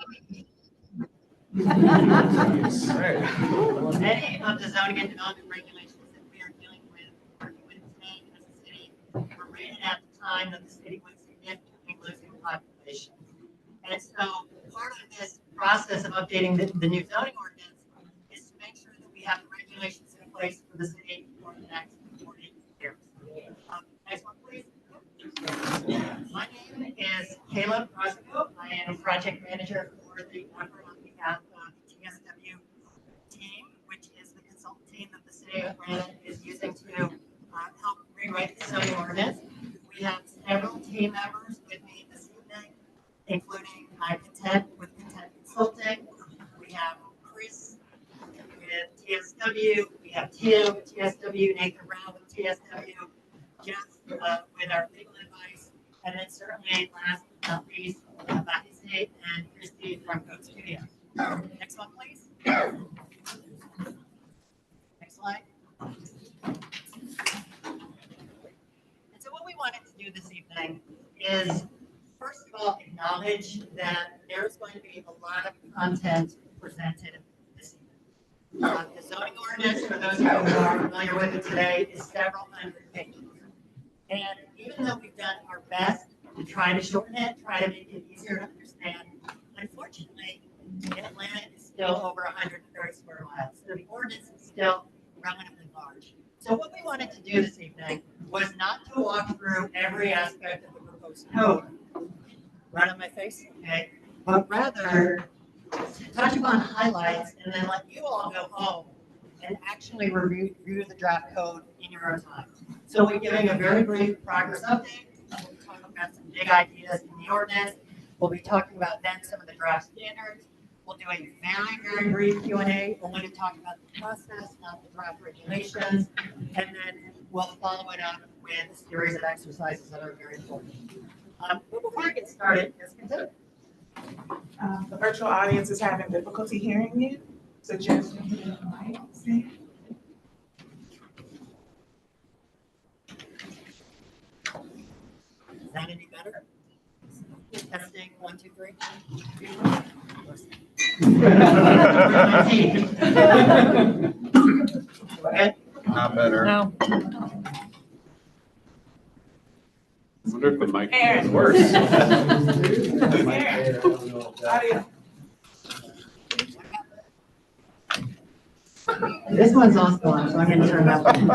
Many of the zoning and development regulations that we are dealing with, working with today as a city, were written at the time that the city was significantly losing population. And so part of this process of updating the new zoning ordinance is to make sure that we have the regulations in place for the city for the next 40 years. Next one, please. My name is Caleb Roscoe. I am project manager for the effort on behalf of the TSW team, which is the consultant team that the city of Atlanta is using to help rewrite the zoning ordinance. We have several team members with me this evening, including Content with Content Consulting. We have Chris with TSW. We have Tim with TSW, Nathan Brown with TSW, Jeff with our legal advice, and then certainly last but not least, Bakise and Christy from Code Studio. Next one, please. Next slide. And so what we wanted to do this evening is, first of all, acknowledge that there is going to be a lot of content presented this evening. The zoning ordinance, for those of you who are familiar with it today, is several hundred pages. And even though we've done our best to try to shorten it, try to make it easier to understand, unfortunately, Atlanta is still over 130 square miles. So the ordinance is still relatively large. So what we wanted to do this evening was not to walk through every aspect of the proposed code, right on my face, okay, but rather to touch upon highlights and then let you all go home and actually review the draft code in your own time. So we're giving a very brief progress update. We'll be talking about some big ideas in the ordinance. We'll be talking about then some of the draft standards. We'll do a very, very brief Q&A. We're going to talk about the process, not the draft regulations, and then we'll follow it up with a series of exercises that are very important. But before I get started, let's continue. The virtual audience is having difficulty hearing you. Suggestion to the mic. Is that any better? Testing, 1, 2, 3. Okay. Not better. No. I wonder if the mic Aaron. is worse. Audio. This one's also on, so I'm going to turn that one.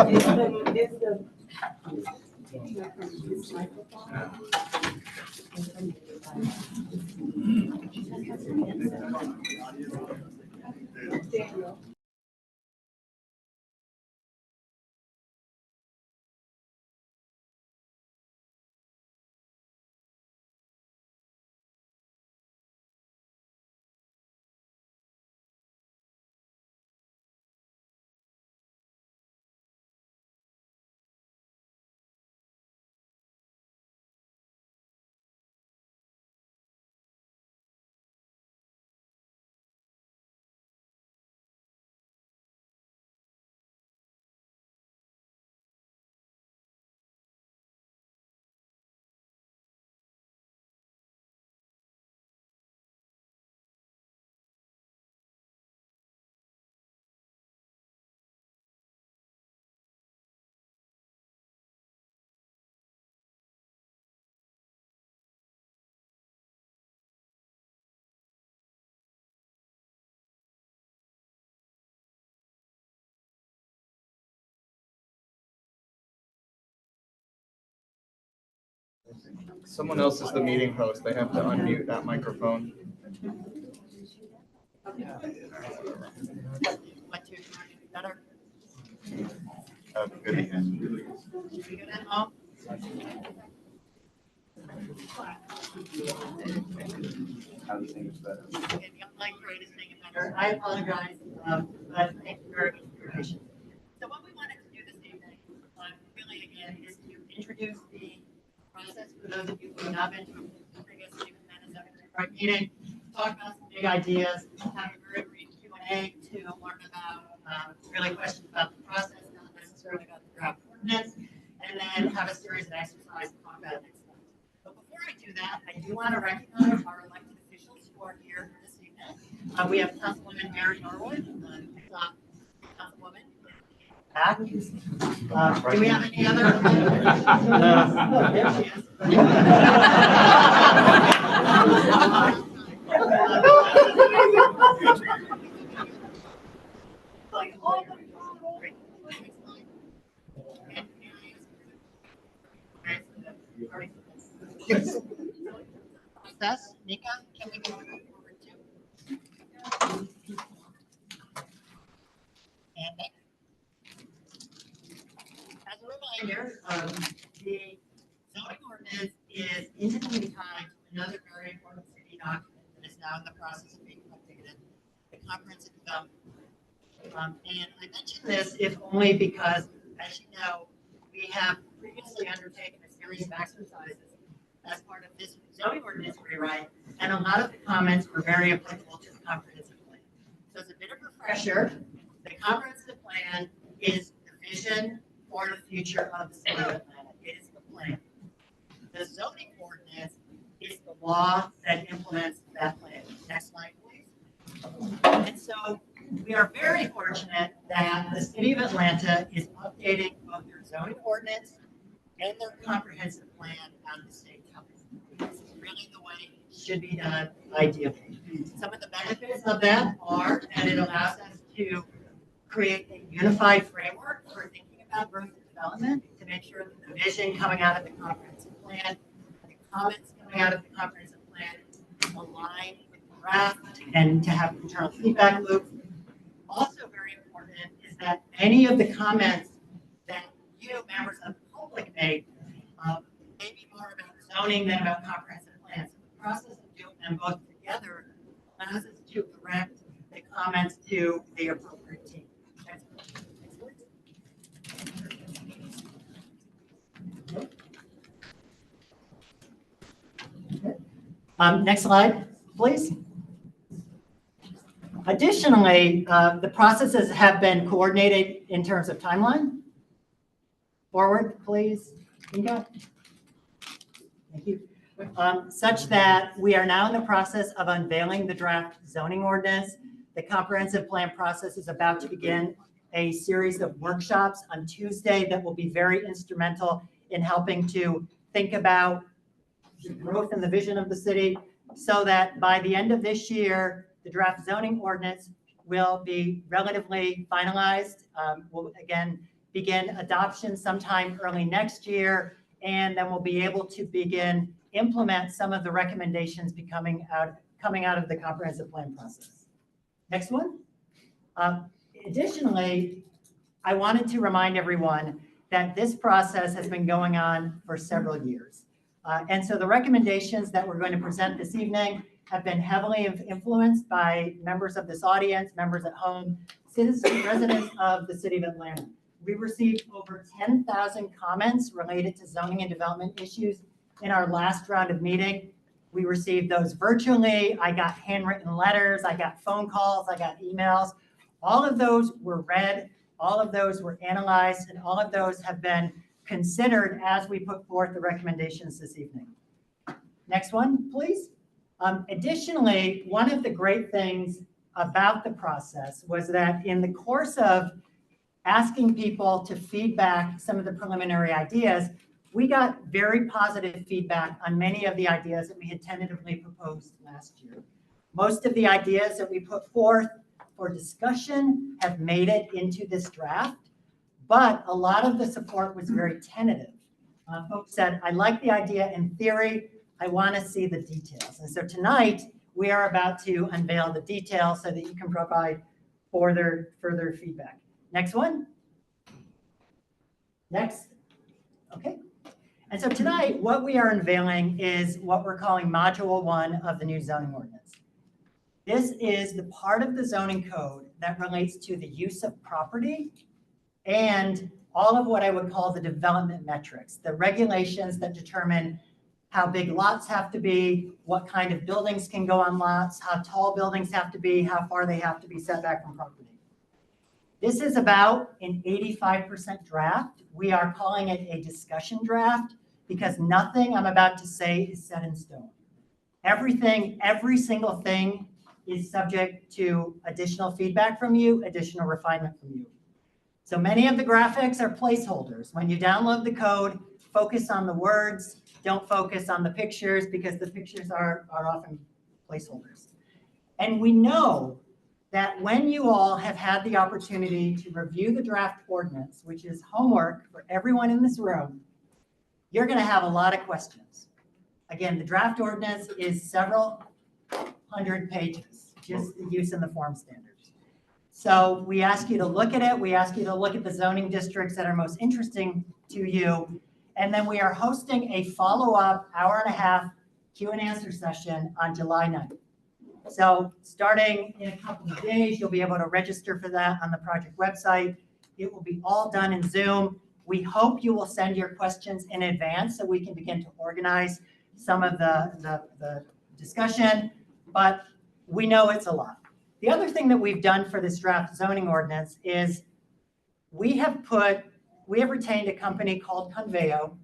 Someone else is the meeting host. They have to unmute that microphone. 1, 2, 3. Better. Good. You good at home? Okay, the online grade is making it better. I apologize, but thank you very much for your patience. So what we wanted to do this evening, really again, is to introduce the process for those of you who have not been to a previous meeting, talk about some big ideas, have a very brief Q&A to learn about really questions about the process, not necessarily about the draft ordinance, and then have a series of exercises to talk about next steps. But before I do that, I do want to recognize our elected officials who are here this We have Councilwoman Mary Norwood, Councilwoman. Back. Do we have any other? Oh, there she is. Process, Nika, can we go forward too? And next. As a reminder, the zoning ordinance is intimately tied to another very important city document that is now in the process of being updated, the comprehensive development. And I mention this if only because, as you know, we have previously undertaken a series of exercises as part of this zoning ordinance rewrite, and a lot of the comments were very applicable to the comprehensive plan. So it's a bit of a refresher. The comprehensive plan is the vision for the future of the city of Atlanta. It is the plan. The zoning ordinance is the law that implements that plan. Next slide, please. And so we are very fortunate that the city of Atlanta is updating both their zoning ordinance and their comprehensive plan out of the state house. This is really the way it should be done ideally. Some of the benefits of that are that it allows us to create a unified framework for thinking about growth and development, to make sure that the vision coming out of the comprehensive plan, the comments coming out of the comprehensive plan align with the draft, and to have internal feedback loops. Also very important is that any of the comments that you, members of the public, made may be more about zoning than about comprehensive plans. So the process of doing them both together allows us to direct the comments to the appropriate team. Next slide, please. Additionally, the processes have been coordinated in terms of timeline. Forward, please. Inga. Thank you. Such that we are now in the process of unveiling the draft zoning ordinance. The comprehensive plan process is about to begin a series of workshops on Tuesday that will be very instrumental in helping to think about the growth and the vision of the city, so that by the end of this year, the draft zoning ordinance will be relatively finalized. We'll again begin adoption sometime early next year, and then we'll be able to begin implement some of the recommendations coming out of the comprehensive plan process. Next one. Additionally, I wanted to remind everyone that this process has been going on for several years. And so the recommendations that we're going to present this evening have been heavily influenced by members of this audience, members at home, citizens, residents of the city of Atlanta. We received over 10,000 comments related to zoning and development issues in our last round of meeting. We received those virtually. I got handwritten letters, I got phone calls, I got emails. All of those were read, all of those were analyzed, and all of those have been considered as we put forth the recommendations this evening. Next one, please. Additionally, one of the great things about the process was that in the course of asking people to feedback some of the preliminary ideas, we got very positive feedback on many of the ideas that we had tentatively proposed last year. Most of the ideas that we put forth for discussion have made it into this draft, but a lot of the support was very tentative. Folks said, I like the idea in theory, I want to see the details. And so tonight, we are about to unveil the details so that you can provide further feedback. Next one. Next. Okay. And so tonight, what we are unveiling is what we're calling Module 1 of the new zoning ordinance. This is the part of the zoning code that relates to the use of property and all of what I would call the development metrics, the regulations that determine how big lots have to be, what kind of buildings can go on lots, how tall buildings have to be, how far they have to be set back from property. This is about an 85% draft. We are calling it a discussion draft because nothing I'm about to say is set in stone. Every single thing is subject to additional feedback from you, additional refinement from you. So many of the graphics are placeholders. When you download the code, focus on the words, don't focus on the pictures because the pictures are often placeholders. And we know that when you all have had the opportunity to review the draft ordinance, which is homework for everyone in this room, you're going to have a lot of questions. Again, the draft ordinance is several hundred pages, just the use and the form standards. So we ask you to look at it. We ask you to look at the zoning districts that are most interesting to you. And then we are hosting a follow-up hour-and-a-half Q&A session on July 9th. So starting in a couple of days, you'll be able to register for that on the project website. It will be all done in Zoom. We hope you will send your questions in advance so we can begin to organize some of the discussion, but we know it's a lot. The other thing that we've done for this draft zoning ordinance is we have retained a company called Conveo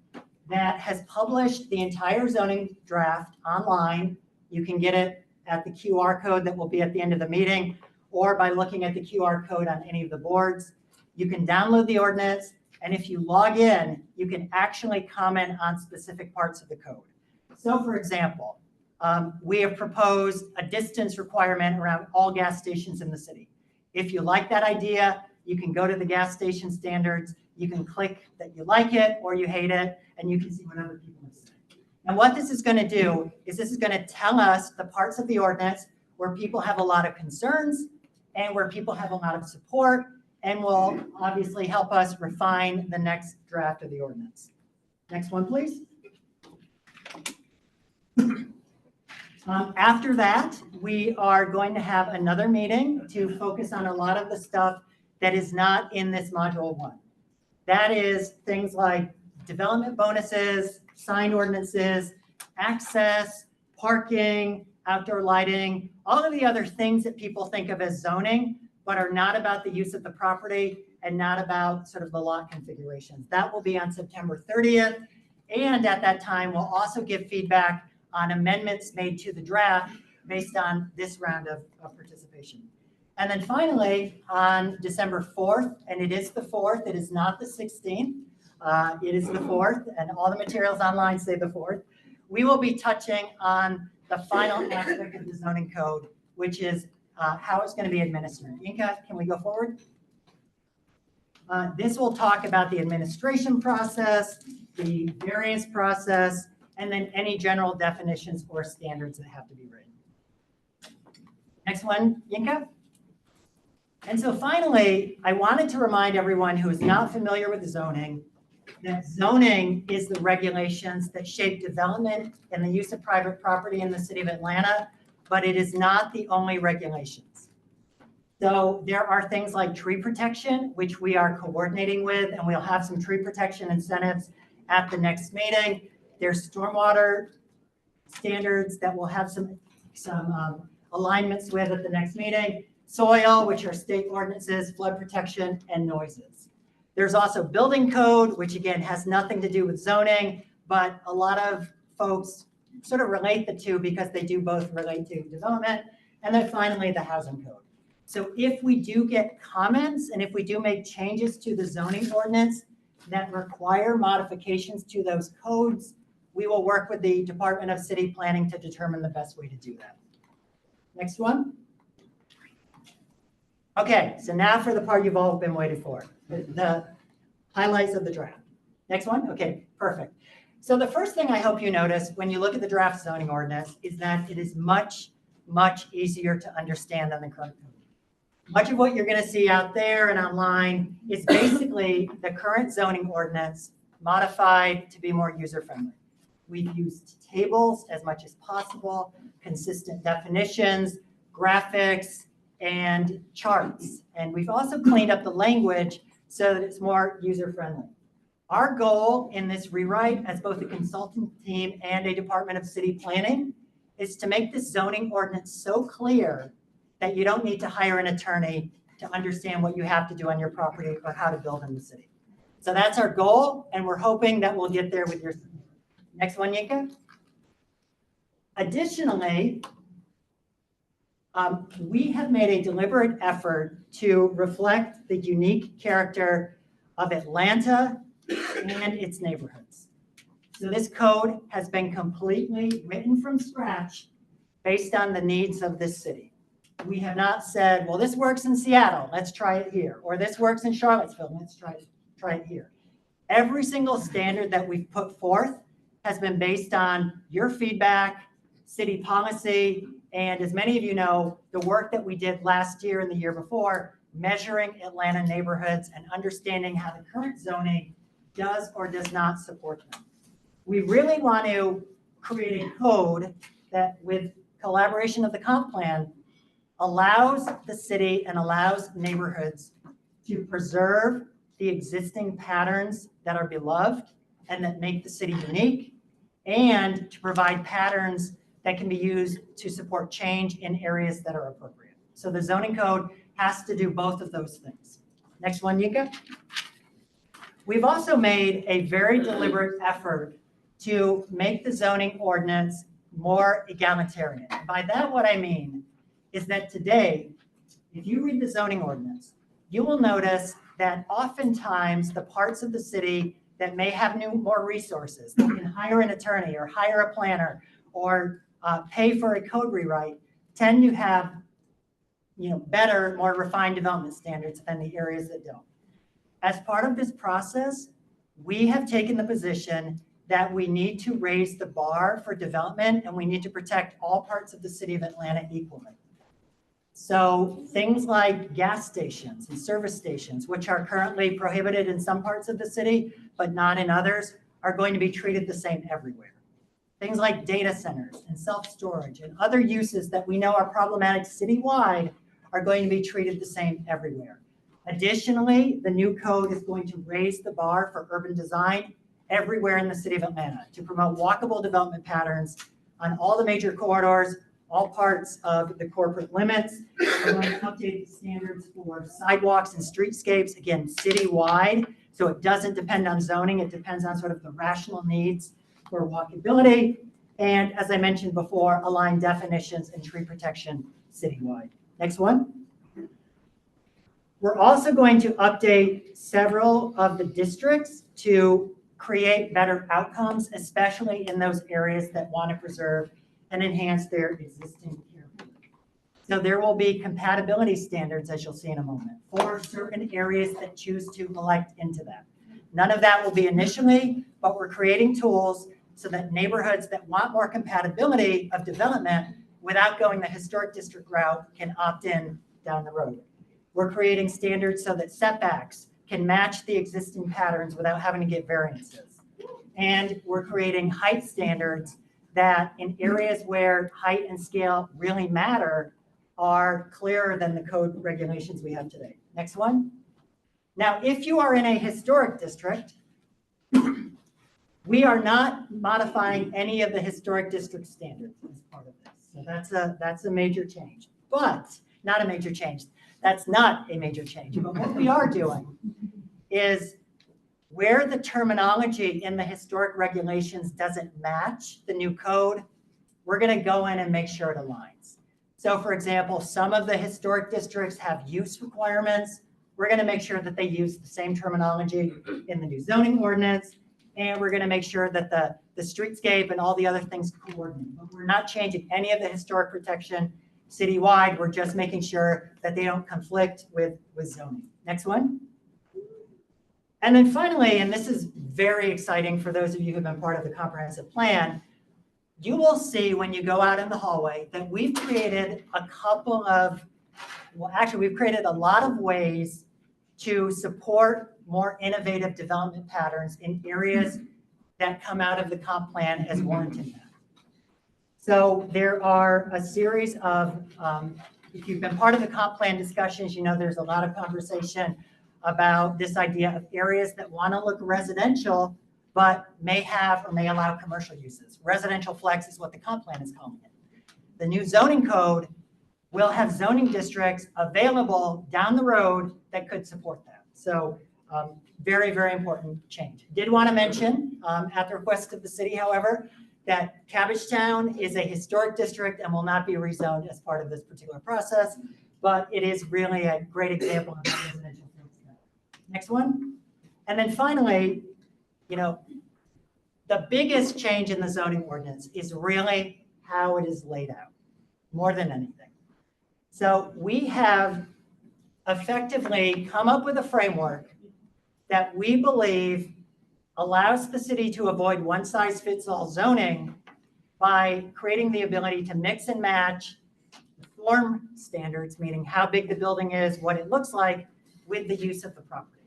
that has published the entire zoning draft online. You can get it at the QR code that will be at the end of the meeting, or by looking at the QR code on any of the boards. You can download the ordinance, and if you log in, you can actually comment on specific parts of the code. So for example, we have proposed a distance requirement around all gas stations in the city. If you like that idea, you can go to the gas station standards, you can click that you like it or you hate it, and you can see what other people have said. And what this is going to do is this is going to tell us the parts of the ordinance where people have a lot of concerns and where people have a lot of support, and will obviously help us refine the next draft of the ordinance. Next one, please. After that, we are going to have another meeting to focus on a lot of the stuff that is not in this module 1. That is things like development bonuses, sign ordinances, access, parking, outdoor lighting, all of the other things that people think of as zoning, but are not about the use of the property and not about sort of the lot configurations. That will be on September 30th. And at that time, we'll also give feedback on amendments made to the draft based on this round of participation. And then finally, on December 4th, and it is the 4th, it is not the 16th, it is the 4th, and all the materials online say the 4th, we will be touching on the final aspect of the zoning code, which is how it's going to be administered. Inka, can we go forward? This will talk about the administration process, the variance process, and then any general definitions or standards that have to be written. Next one, Yinka. And so finally, I wanted to remind everyone who is not familiar with zoning that zoning is the regulations that shape development and the use of private property in the city of Atlanta, but it is not the only regulations. So there are things like tree protection, which we are coordinating with, and we'll have some tree protection incentives at the next meeting. There's stormwater standards that we'll have some alignments with at the next meeting. Soil, which are state ordinances, flood protection, and noises. There's also building code, which again has nothing to do with zoning, but a lot of folks sort of relate the two because they do both relate to development. And then finally, the housing code. So if we do get comments and if we do make changes to the zoning ordinance that require modifications to those codes, we will work with the Department of City Planning to determine the best way to do that. Next one. Okay, so now for the part you've all been waiting for, the highlights of the draft. Next one? Okay, perfect. So the first thing I hope you notice when you look at the draft zoning ordinance is that it is much, much easier to understand than the current code. Much of what you're going to see out there and online is basically the current zoning ordinance modified to be more user-friendly. We've used tables as much as possible, consistent definitions, graphics, and charts. And we've also cleaned up the language so that it's more user-friendly. Our goal in this rewrite as both a consultant team and a Department of City Planning is to make this zoning ordinance so clear that you don't need to hire an attorney to understand what you have to do on your property or how to build in the city. So that's our goal, and we're hoping that we'll get there with your support. Next one, Yinka. Additionally, We have made a deliberate effort to reflect the unique character of Atlanta and its neighborhoods. So this code has been completely written from scratch based on the needs of this city. We have not said, well, this works in Seattle, let's try it here, or this works in Charlottesville, let's try it here. Every single standard that we've put forth has been based on your feedback, city policy, and as many of you know, the work that we did last year and the year before, measuring Atlanta neighborhoods and understanding how the current zoning does or does not support them. We really want to create a code that, with collaboration of the comp plan, allows the city and allows neighborhoods to preserve the existing patterns that are beloved and that make the city unique, and to provide patterns that can be used to support change in areas that are appropriate. So the zoning code has to do both of those things. Next one, Yinka. We've also made a very deliberate effort to make the zoning ordinance more egalitarian. By that, what I mean is that today, if you read the zoning ordinance, you will notice that oftentimes the parts of the city that may have more resources, that can hire an attorney or hire a planner or pay for a code rewrite, tend to have better, more refined development standards than the areas that don't. As part of this process, we have taken the position that we need to raise the bar for development and we need to protect all parts of the city of Atlanta equally. So things like gas stations and service stations, which are currently prohibited in some parts of the city, but not in others, are going to be treated the same everywhere. Things like data centers and self-storage and other uses that we know are problematic citywide are going to be treated the same everywhere. Additionally, the new code is going to raise the bar for urban design everywhere in the city of Atlanta to promote walkable development patterns on all the major corridors, all parts of the corporate limits. We're going to update the standards for sidewalks and streetscapes, again, citywide. So it doesn't depend on zoning, it depends on sort of the rational needs for walkability. And as I mentioned before, align definitions and tree protection citywide. Next one. We're also going to update several of the districts to create better outcomes, especially in those areas that want to preserve and enhance their existing character. So there will be compatibility standards, as you'll see in a moment, for certain areas that choose to elect into that. None of that will be initially, but we're creating tools so that neighborhoods that want more compatibility of development without going the historic district route can opt in down the road. We're creating standards so that setbacks can match the existing patterns without having to get variances. And we're creating height standards that in areas where height and scale really matter are clearer than the code regulations we have today. Next one. Now, if you are in a historic district, we are not modifying any of the historic district standards as part of this. So that's a major change, but not a major change. That's not a major change. But what we are doing is where the terminology in the historic regulations doesn't match the new code, we're going to go in and make sure it aligns. So for example, some of the historic districts have use requirements. We're going to make sure that they use the same terminology in the new zoning ordinance. And we're going to make sure that the streetscape and all the other things coordinate. But we're not changing any of the historic protection citywide. We're just making sure that they don't conflict with zoning. Next one. And then finally, and this is very exciting for those of you who've been part of the comprehensive plan, you will see when you go out in the hallway that we've created a couple of, well, actually we've created a lot of ways to support more innovative development patterns in areas that come out of the comp plan as warranting that. So there are a series of, if you've been part of the comp plan discussions, you know there's a lot of conversation about this idea of areas that want to look residential, but may have or may allow commercial uses. Residential flex is what the comp plan is calling it. The new zoning code will have zoning districts available down the road that could support that. So very, very important change. Did want to mention at the request of the city, however, that Cabbagetown is a historic district and will not be rezoned as part of this particular process, but it is really a great example of what residential things go. Next one. And then finally, you know, the biggest change in the zoning ordinance is really how it is laid out, more than anything. So we have effectively come up with a framework that we believe allows the city to avoid one-size-fits-all zoning by creating the ability to mix and match the form standards, meaning how big the building is, what it looks like, with the use of the property.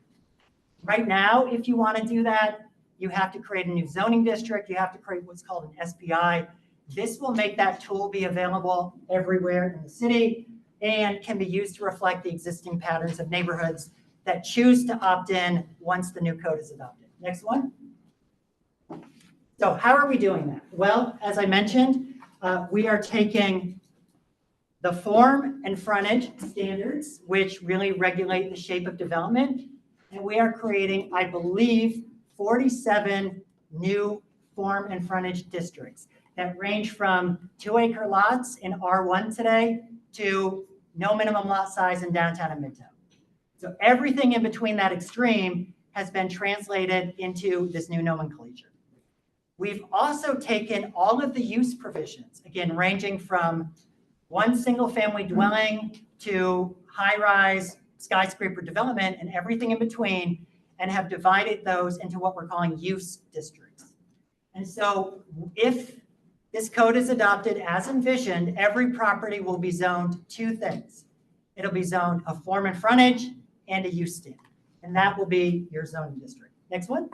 Right now, if you want to do that, you have to create a new zoning district. You have to create what's called an SPI. This will make that tool be available everywhere in the city and can be used to reflect the existing patterns of neighborhoods that choose to opt in once the new code is adopted. Next one. So how are we doing that? Well, as I mentioned, we are taking the form and frontage standards, which really regulate the shape of development, and we are creating, I believe, 47 new form and frontage districts that range from 2-acre lots in R1 today to no minimum lot size in downtown and midtown. So everything in between that extreme has been translated into this new nomenclature. We've also taken all of the use provisions, again, ranging from one single family dwelling to high-rise skyscraper development and everything in between, and have divided those into what we're calling use districts. And so if this code is adopted as envisioned, every property will be zoned two things. It'll be zoned a form and frontage and a use standard, and that will be your zoning district. Next one.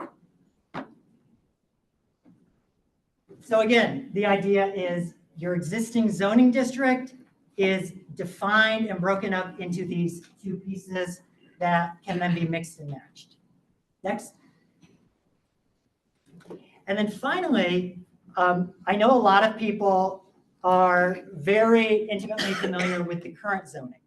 So again, the idea is your existing zoning district is defined and broken up into these two pieces that can then be mixed and matched. Next. And then finally, I know a lot of people are very intimately familiar with the current zoning.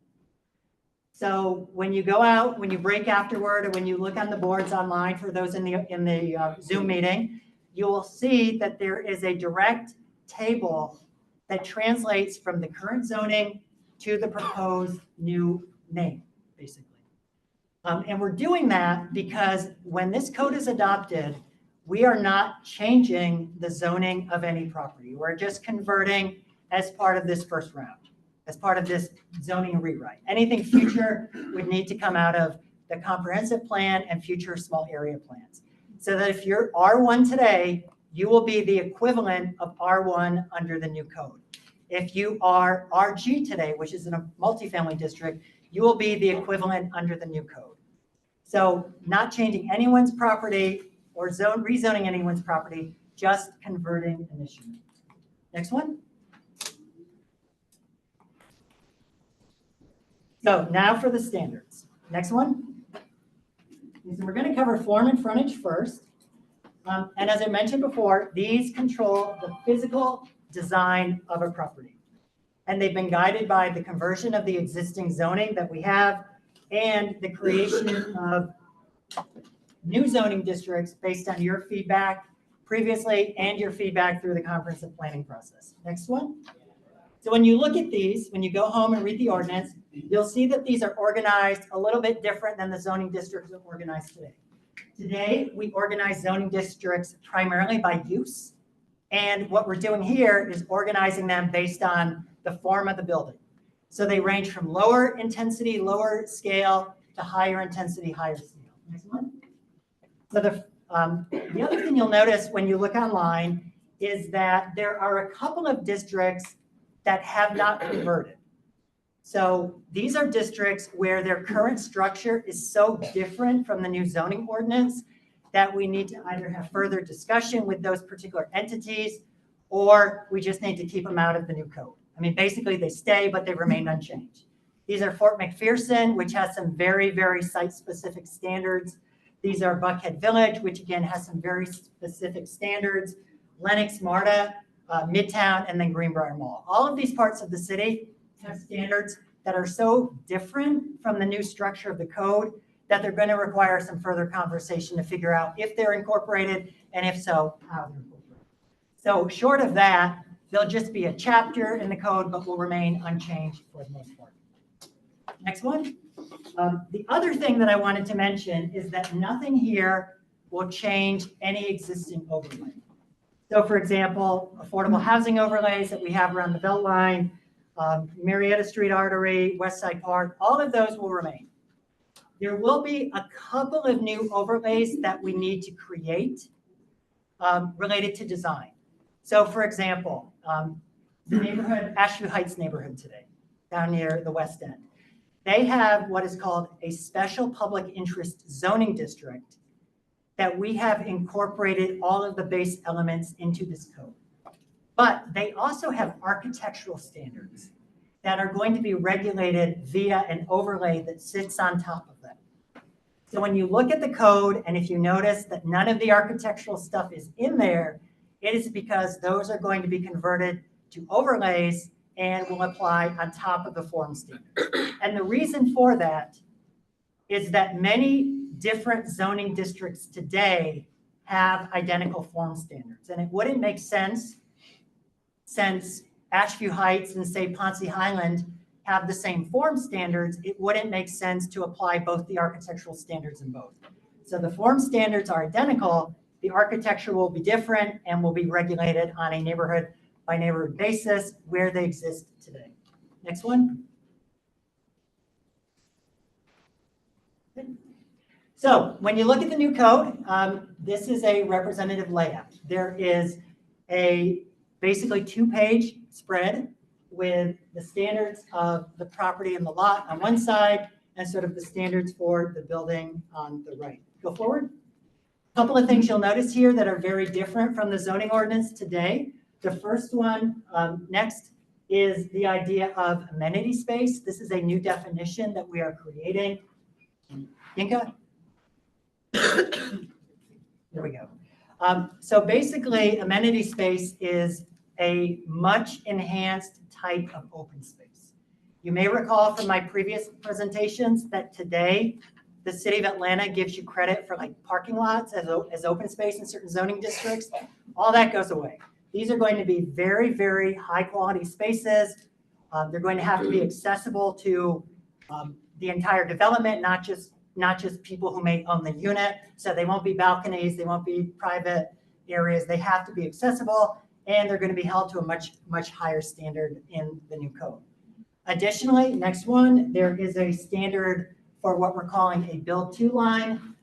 So when you go out, when you break afterward, or when you look on the boards online for those in the Zoom meeting, you will see that there is a direct table that translates from the current zoning to the proposed new name, basically. And we're doing that because when this code is adopted, we are not changing the zoning of any property. We're just converting as part of this first round, as part of this zoning rewrite. Anything future would need to come out of the comprehensive plan and future small area plans. So that if you're R1 today, you will be the equivalent of R1 under the new code. If you are RG today, which is in a multifamily district, you will be the equivalent under the new code. So not changing anyone's property or rezoning anyone's property, just converting initially. Next one. So now for the standards. Next one. So we're going to cover form and frontage first. And as I mentioned before, these control the physical design of a property. And they've been guided by the conversion of the existing zoning that we have and the creation of new zoning districts based on your feedback previously and your feedback through the comprehensive planning process. Next one. So when you look at these, when you go home and read the ordinance, you'll see that these are organized a little bit different than the zoning districts are organized today. Today, we organize zoning districts primarily by use. And what we're doing here is organizing them based on the form of the building. So they range from lower intensity, lower scale to higher intensity, higher scale. Next one. So the other thing you'll notice when you look online is that there are a couple of districts that have not converted. So these are districts where their current structure is so different from the new zoning ordinance that we need to either have further discussion with those particular entities, or we just need to keep them out of the new code. I mean, basically they stay, but they remain unchanged. These are Fort McPherson, which has some very, very site-specific standards. These are Buckhead Village, which again has some very specific standards. Lenox, Marta, Midtown, and then Greenbrier Mall. All of these parts of the city have standards that are so different from the new structure of the code that they're going to require some further conversation to figure out if they're incorporated, and if so, how they're incorporated. So short of that, there'll just be a chapter in the code, but will remain unchanged for the most part. Next one. The other thing that I wanted to mention is that nothing here will change any existing overlay. So for example, affordable housing overlays that we have around the Beltline, Marietta Street Artery, West Side Park, all of those will remain. There will be a couple of new overlays that we need to create related to design. So for example, the neighborhood, Asheville Heights neighborhood today, down near the West End, they have what is called a special public interest zoning district that we have incorporated all of the base elements into this code. But they also have architectural standards that are going to be regulated via an overlay that sits on top of them. So when you look at the code, and if you notice that none of the architectural stuff is in there, it is because those are going to be converted to overlays and will apply on top of the form standard. And the reason for that is that many different zoning districts today have identical form standards. And it wouldn't make sense, since Asheville Heights and say Ponce Highland have the same form standards, it wouldn't make sense to apply both the architectural standards in both. So the form standards are identical, the architecture will be different and will be regulated on a neighborhood by neighborhood basis where they exist today. Next one. So when you look at the new code, this is a representative layout. There is a basically 2-page spread with the standards of the property and the lot on one side and sort of the standards for the building on the right. Go forward. A couple of things you'll notice here that are very different from the zoning ordinance today. The first one next is the idea of amenity space. This is a new definition that we are creating. Yinka? There we go. So basically, amenity space is a much enhanced type of open space. You may recall from my previous presentations that today, the city of Atlanta gives you credit for like parking lots as open space in certain zoning districts. All that goes away. These are going to be very, very high quality spaces. They're going to have to be accessible to the entire development, not just people who may own the unit. So they won't be balconies, they won't be private areas. They have to be accessible, and they're going to be held to a much higher standard in the new code. Additionally, next one, there is a standard for what we're calling a build to line.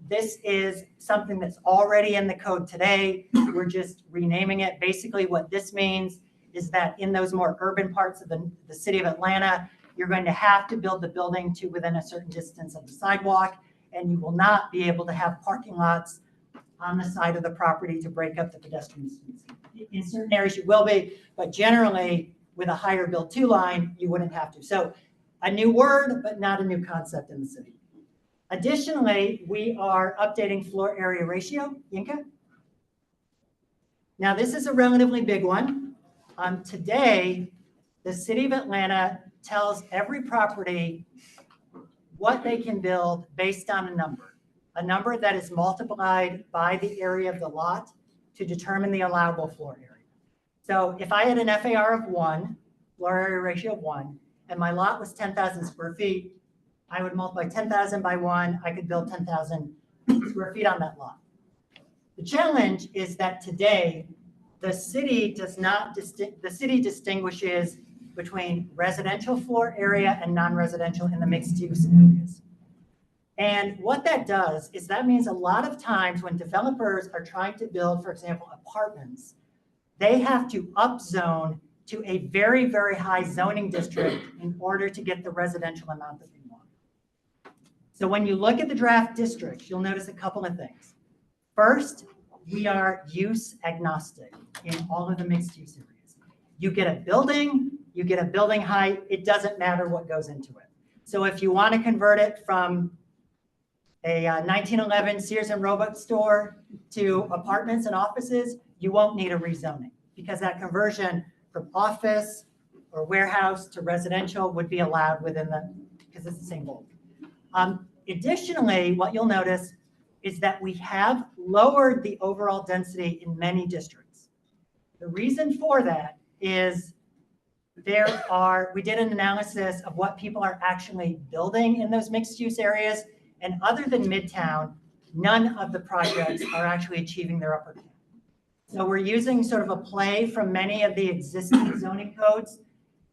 This is something that's already in the code today. We're just renaming it. Basically, what this means is that in those more urban parts of the city of Atlanta, you're going to have to build the building to within a certain distance of the sidewalk, and you will not be able to have parking lots on the side of the property to break up the pedestrian streets. In certain areas you will be, but generally with a higher build to line, you wouldn't have to. So a new word, but not a new concept in the city. Additionally, we are updating floor area ratio. Yinka? Now this is a relatively big one. Today, the city of Atlanta tells every property what they can build based on a number that is multiplied by the area of the lot to determine the allowable floor area. So if I had an FAR of 1, floor area ratio of 1, and my lot was 10,000 square feet, I would multiply 10,000 by 1, I could build 10,000 square feet on that lot. The challenge is that today, the city distinguishes between residential floor area and non-residential in the mixed use areas. And what that does is that means a lot of times when developers are trying to build, for example, apartments, they have to upzone to a very, very high zoning district in order to get the residential amount that they want. So when you look at the draft districts, you'll notice a couple of things. First, we are use agnostic in all of the mixed use areas. You get a building height, it doesn't matter what goes into it. So if you want to convert it from a 1911 Sears and Roebuck store to apartments and offices, you won't need a rezoning because that conversion from office or warehouse to residential would be allowed within because it's the same goal. Additionally, what you'll notice is that we have lowered the overall density in many districts. The reason for that is we did an analysis of what people are actually building in those mixed use areas. And other than Midtown, none of the projects are actually achieving their upper cap. So we're using sort of a play from many of the existing zoning codes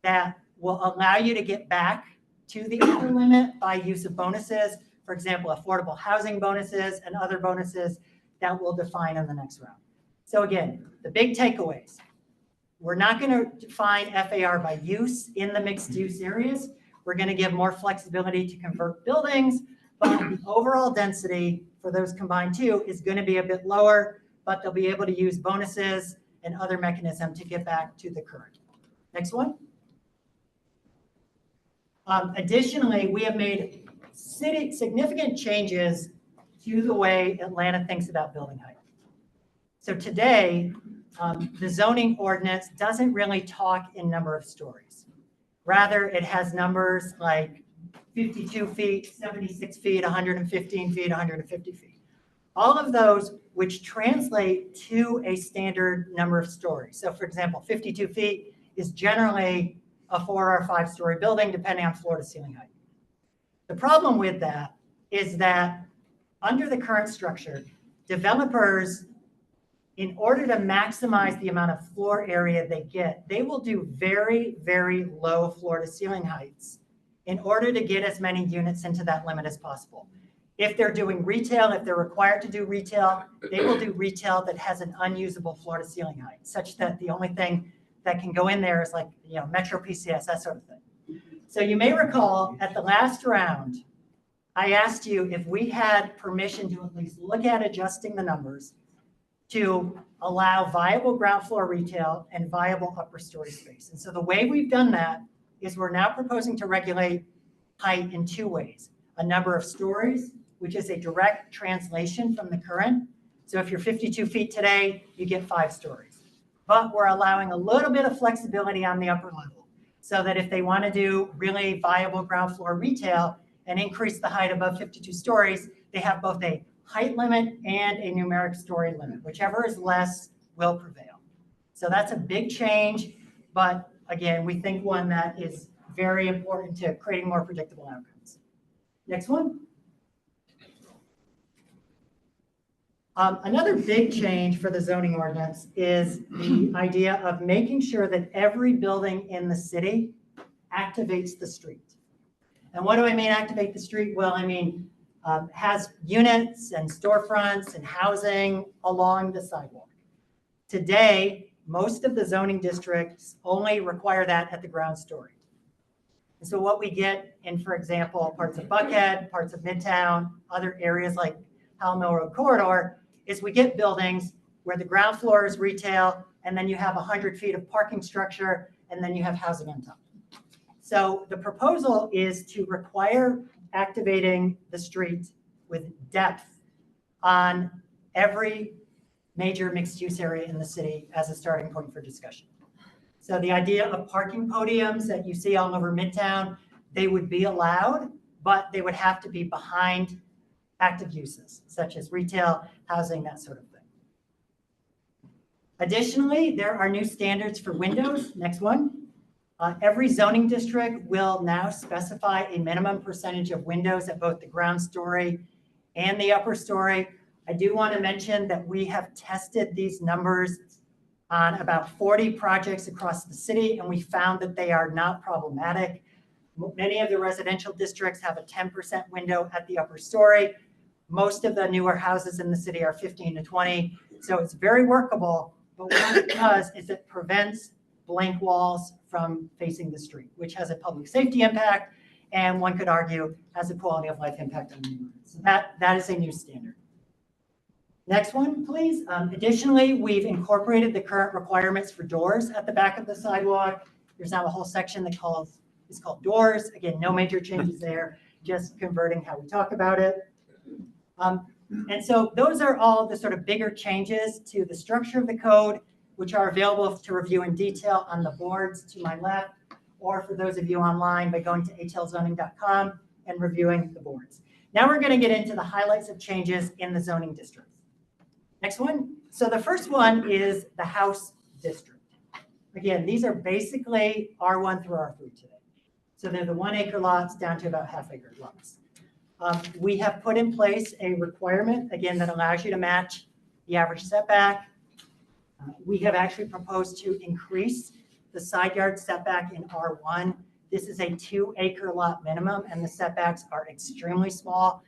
that will allow you to get back to the upper limit by use of bonuses, for example, affordable housing bonuses and other bonuses that we'll define in the next round. So again, the big takeaways. We're not going to define FAR by use in the mixed use areas. We're going to give more flexibility to convert buildings, but the overall density for those combined two is going to be a bit lower, but they'll be able to use bonuses and other mechanisms to get back to the current. Next one. Additionally, we have made significant changes to the way Atlanta thinks about building height. So today, the zoning ordinance doesn't really talk in number of stories. Rather, it has numbers like 52 feet, 76 feet, 115 feet, 150 feet. All of those which translate to a standard number of stories. So for example, 52 feet is generally a 4 or 5 story building, depending on floor to ceiling height. The problem with that is that under the current structure, developers, in order to maximize the amount of floor area they get, they will do very, very low floor to ceiling heights in order to get as many units into that limit as possible. If they're doing retail, if they're required to do retail, they will do retail that has an unusable floor to ceiling height, such that the only thing that can go in there is like, Metro PCS, that sort of thing. So you may recall at the last round, I asked you if we had permission to at least look at adjusting the numbers to allow viable ground floor retail and viable upper story space. And so the way we've done that is we're now proposing to regulate height in 2 ways. A number of stories, which is a direct translation from the current. So if you're 52 feet today, you get 5 stories. But we're allowing a little bit of flexibility on the upper level so that if they want to do really viable ground floor retail and increase the height above 52 stories, they have both a height limit and a numeric story limit. Whichever is less will prevail. So that's a big change, but again, we think one that is very important to creating more predictable outcomes. Next one. Another big change for the zoning ordinance is the idea of making sure that every building in the city activates the street. And what do I mean activate the street? Well, I mean has units and storefronts and housing along the sidewalk. Today, most of the zoning districts only require that at the ground story. And so what we get in, for example, parts of Buckhead, parts of Midtown, other areas like Howell Mill Road Corridor, is we get buildings where the ground floor is retail, and then you have 100 feet of parking structure, and then you have housing on top. So the proposal is to require activating the street with depth on every major mixed-use area in the city as a starting point for discussion. So the idea of parking podiums that you see all over Midtown, they would be allowed, but they would have to be behind active uses, such as retail, housing, that sort of thing. Additionally, there are new standards for windows. Next one. Every zoning district will now specify a minimum percentage of windows at both the ground story and the upper story. I do want to mention that we have tested these numbers on about 40 projects across the city, and we found that they are not problematic. Many of the residential districts have a 10% window at the upper story. Most of the newer houses in the city are 15 to 20. So it's very workable, but what it does is it prevents blank walls from facing the street, which has a public safety impact, and one could argue has a quality of life impact on the neighborhood. So that is a new standard. Next one, please. Additionally, we've incorporated the current requirements for doors at the back of the sidewalk. There's now a whole section that is called doors. Again, no major changes there, just converting how we talk about it. And so those are all the sort of bigger changes to the structure of the code, which are available to review in detail on the boards to my left, or for those of you online by going to atlzoning.com and reviewing the boards. Now we're going to get into the highlights of changes in the zoning districts. Next one. So the first one is the house district. Again, these are basically R1 through R3 today. So they're the 1 acre lots down to about half acre lots. We have put in place a requirement, again, that allows you to match the average setback. We have actually proposed to increase the side yard setback in R1. This is a 2 acre lot minimum, and the setbacks are extremely small.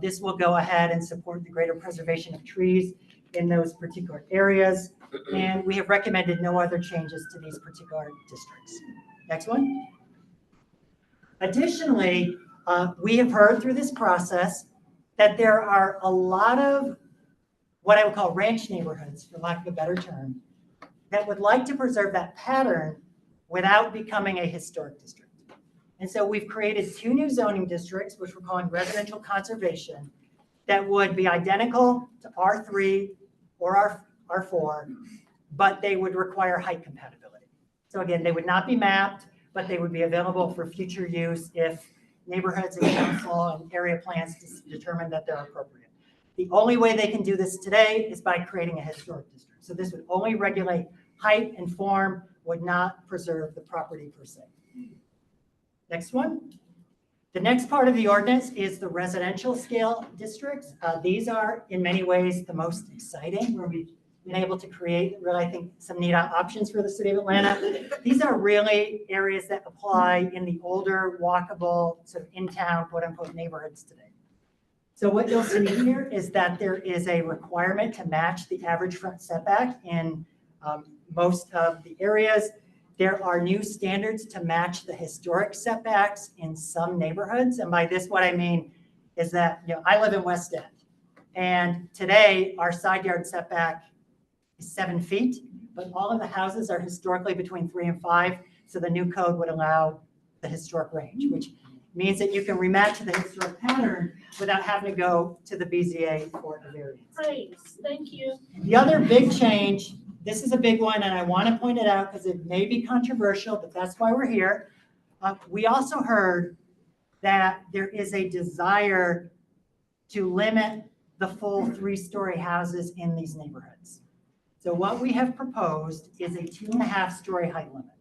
This will go ahead and support the greater preservation of trees in those particular areas. And we have recommended no other changes to these particular districts. Next one. Additionally, we have heard through this process that there are a lot of what I would call ranch neighborhoods, for lack of a better term, that would like to preserve that pattern without becoming a historic district. And so we've created 2 new zoning districts, which we're calling residential conservation, that would be identical to R3 or R4, but they would require height compatibility. So again, they would not be mapped, but they would be available for future use if neighborhoods and council and area plans determine that they're appropriate. The only way they can do this today is by creating a historic district. So this would only regulate height and form, would not preserve the property per se. Next one. The next part of the ordinance is the residential scale districts. These are in many ways the most exciting, where we've been able to create really, I think, some neat options for the city of Atlanta. These are really areas that apply in the older, walkable, sort of in-town, quote unquote, neighborhoods today. So what you'll see here is that there is a requirement to match the average front setback in most of the areas. There are new standards to match the historic setbacks in some neighborhoods. And by this, what I mean is that, I live in West End, and today our side yard setback is 7 feet, but all of the houses are historically between 3 and 5. So the new code would allow the historic range, which means that you can rematch the historic pattern without having to go to the BZA for a variance. Great, thank you. The other big change, this is a big one, and I want to point it out because it may be controversial, but that's why we're here. We also heard that there is a desire to limit the full 3-story houses in these neighborhoods. So what we have proposed is a 2.5-story height limit,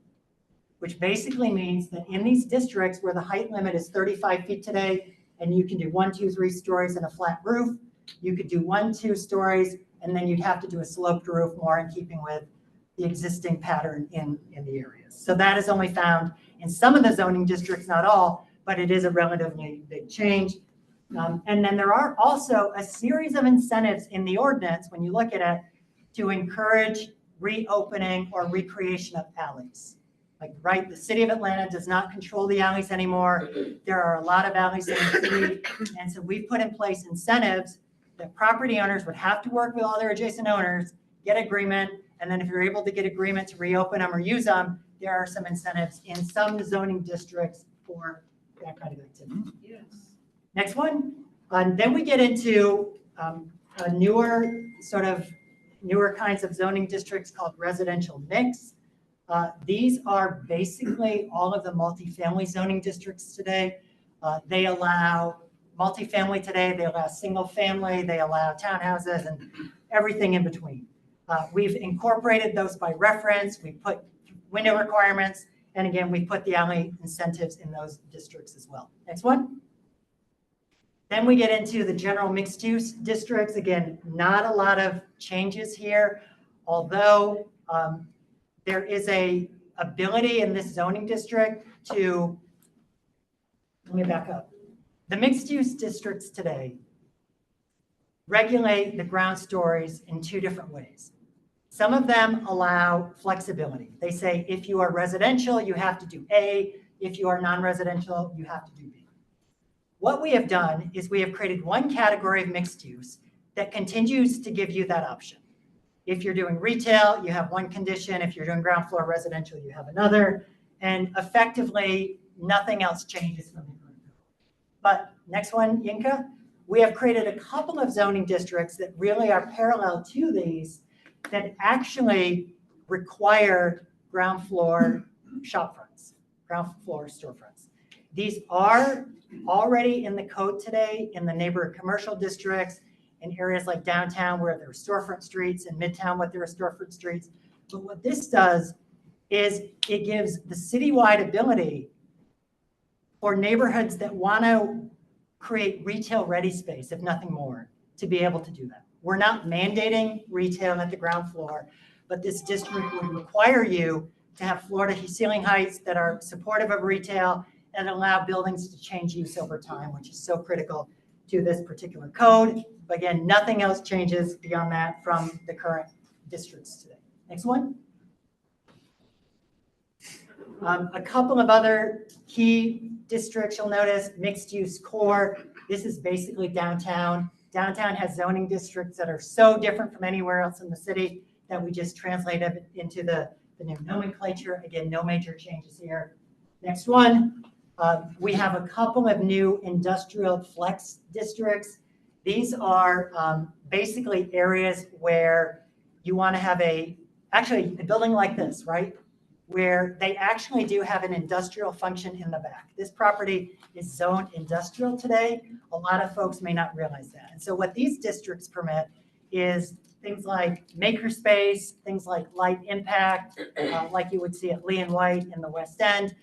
which basically means that in these districts where the height limit is 35 feet today, and you can do 1, 2, 3 stories and a flat roof, you could do 1, 2 stories, and then you'd have to do a sloped roof, more in keeping with the existing pattern in the areas. So that is only found in some of the zoning districts, not all, but it is a relatively big change. And then there are also a series of incentives in the ordinance, when you look at it, to encourage reopening or recreation of alleys. Like, right, the city of Atlanta does not control the alleys anymore. There are a lot of alleys in the city. And so we've put in place incentives that property owners would have to work with all their adjacent owners, get agreement, and then if you're able to get agreement to reopen them or use them, there are some incentives in some zoning districts for that kind of activity. Yes. Next one. Then we get into a newer kinds of zoning districts called residential mix. These are basically all of the multifamily zoning districts today. They allow multifamily today, they allow single family, they allow townhouses and everything in between. We've incorporated those by reference. We put window requirements, and again, we put the alley incentives in those districts as well. Next one. Then we get into the general mixed use districts. Again, not a lot of changes here, although there is a ability in this zoning district to, let me back up. The mixed use districts today regulate the ground stories in 2 different ways. Some of them allow flexibility. They say if you are residential, you have to do A. If you are non-residential, you have to do B. What we have done is we have created one category of mixed use that continues to give you that option. If you're doing retail, you have one condition. If you're doing ground floor residential, you have another. And effectively, nothing else changes from the current code. But next one, Yinka, we have created a couple of zoning districts that really are parallel to these that actually require ground floor shop fronts, ground floor storefronts. These are already in the code today in the neighborhood commercial districts, in areas like downtown where there are storefront streets, and midtown where there are storefront streets. But what this does is it gives the citywide ability for neighborhoods that want to create retail-ready space, if nothing more, to be able to do that. We're not mandating retail at the ground floor, but this district would require you to have floor-to-ceiling heights that are supportive of retail and allow buildings to change use over time, which is so critical to this particular code. Again, nothing else changes beyond that from the current districts today. Next one. A couple of other key districts you'll notice, mixed use core. This is basically downtown. Downtown has zoning districts that are so different from anywhere else in the city that we just translated into the new nomenclature. Again, no major changes here. Next one, we have a couple of new industrial flex districts. These are basically areas where you want to have actually a building like this, right? Where they actually do have an industrial function in the back. This property is zoned industrial today. A lot of folks may not realize that. And so what these districts permit is things like makerspace, things like light impact, like you would see at Lee and White in the West End,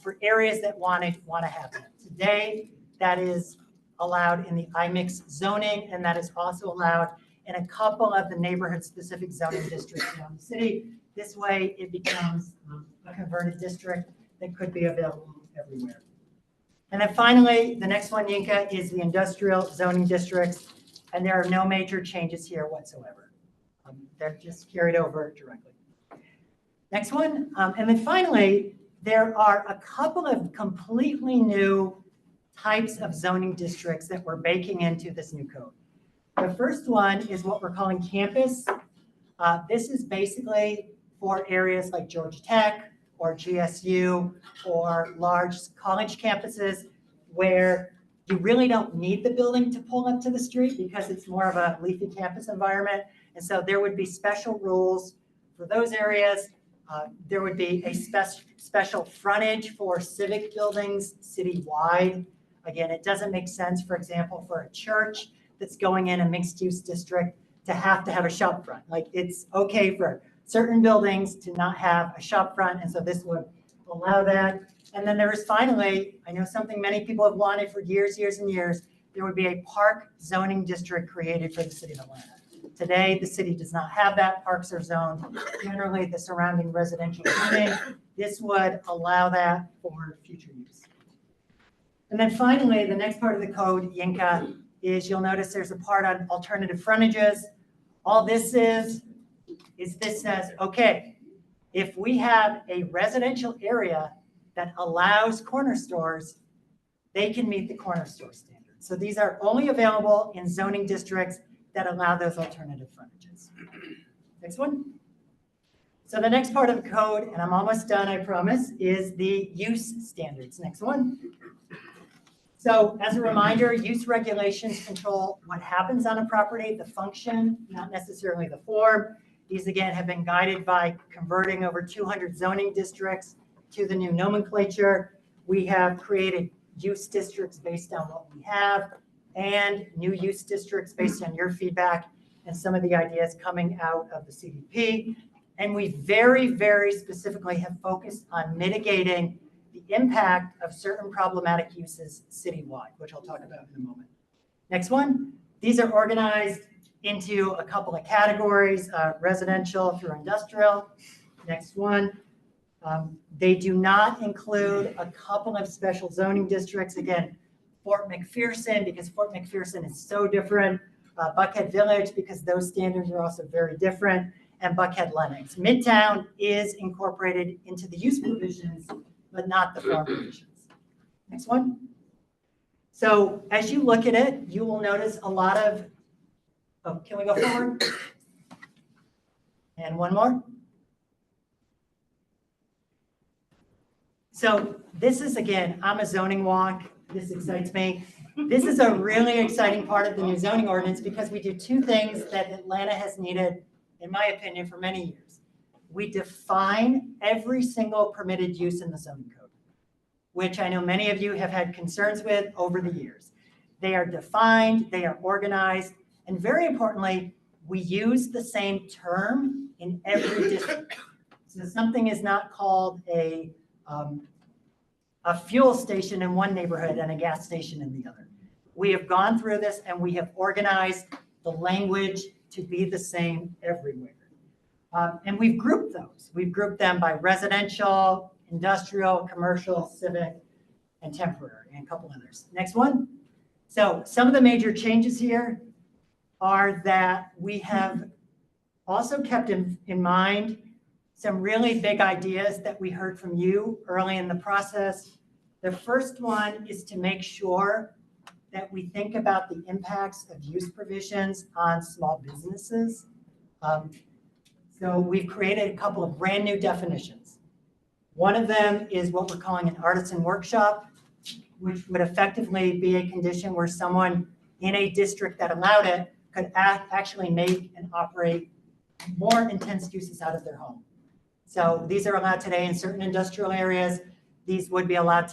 for areas that want to have that. Today, that is allowed in the IMIX zoning, and that is also allowed in a couple of the neighborhood-specific zoning districts around the city. This way, it becomes a converted district that could be available everywhere. And then finally, the next one, Yinka, is the industrial zoning districts, and there are no major changes here whatsoever. They're just carried over directly. Next one, and then finally, there are a couple of completely new types of zoning districts that we're baking into this new code. The first one is what we're calling campus. This is basically for areas like Georgia Tech or GSU or large college campuses where you really don't need the building to pull up to the street because it's more of a leafy campus environment. And so there would be special rules for those areas. There would be a special frontage for civic buildings citywide. Again, it doesn't make sense, for example, for a church that's going in a mixed-use district to have a shop front. Like, it's okay for certain buildings to not have a shop front, and so this would allow that. And then there is finally, I know something many people have wanted for years and years, there would be a park zoning district created for the city of Atlanta. Today, the city does not have that. Parks are zoned generally the surrounding residential zoning. This would allow that for future use. And then finally, the next part of the code, Yinka, is you'll notice there's a part on alternative frontages. All this is this says, okay, if we have a residential area that allows corner stores, they can meet the corner store standard. So these are only available in zoning districts that allow those alternative frontages. Next one. So the next part of the code, and I'm almost done, I promise, is the use standards. Next one. So as a reminder, use regulations control what happens on a property, the function, not necessarily the form. These, again, have been guided by converting over 200 zoning districts to the new nomenclature. We have created use districts based on what we have and new use districts based on your feedback and some of the ideas coming out of the CDP. And we very, very specifically have focused on mitigating the impact of certain problematic uses citywide, which I'll talk about in a moment. Next one. These are organized into a couple of categories, residential through industrial. Next one. They do not include a couple of special zoning districts. Again, Fort McPherson, because Fort McPherson is so different. Buckhead Village, because those standards are also very different. And Buckhead Lennox. Midtown is incorporated into the use provisions, but not the form provisions. Next one. So as you look at it, you will notice a lot of, can we go forward? And one more. So this is, again, I'm a zoning wonk. This excites me. This is a really exciting part of the new zoning ordinance because we do two things that Atlanta has needed, in my opinion, for many years. We define every single permitted use in the zoning code, which I know many of you have had concerns with over the years. They are defined, they are organized, and very importantly, we use the same term in every district. So something is not called a fuel station in one neighborhood and a gas station in the other. We have gone through this and we have organized the language to be the same everywhere. And we've grouped those. We've grouped them by residential, industrial, commercial, civic, and temporary, and a couple others. Next one. So some of the major changes here are that we have also kept in mind some really big ideas that we heard from you early in the process. The first one is to make sure that we think about the impacts of use provisions on small businesses. So we've created a couple of brand new definitions. One of them is what we're calling an artisan workshop, which would effectively be a condition where someone in a district that allowed it could actually make and operate more intense uses out of their home. So these are allowed today in certain industrial areas. These would be allowed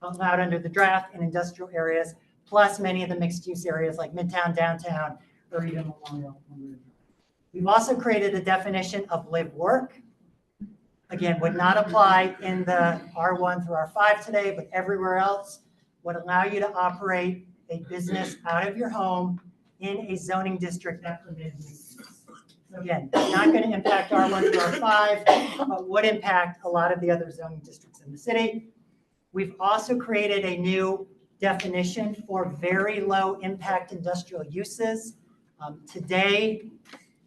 under the draft in industrial areas, plus many of the mixed use areas like Midtown, downtown, or even Memorial. We've also created a definition of live work. Again, would not apply in the R1 through R5 today, but everywhere else would allow you to operate a business out of your home in a zoning district that permits use. So again, not going to impact R1 through R5, but would impact a lot of the other zoning districts in the city. We've also created a new definition for very low impact industrial uses. Today,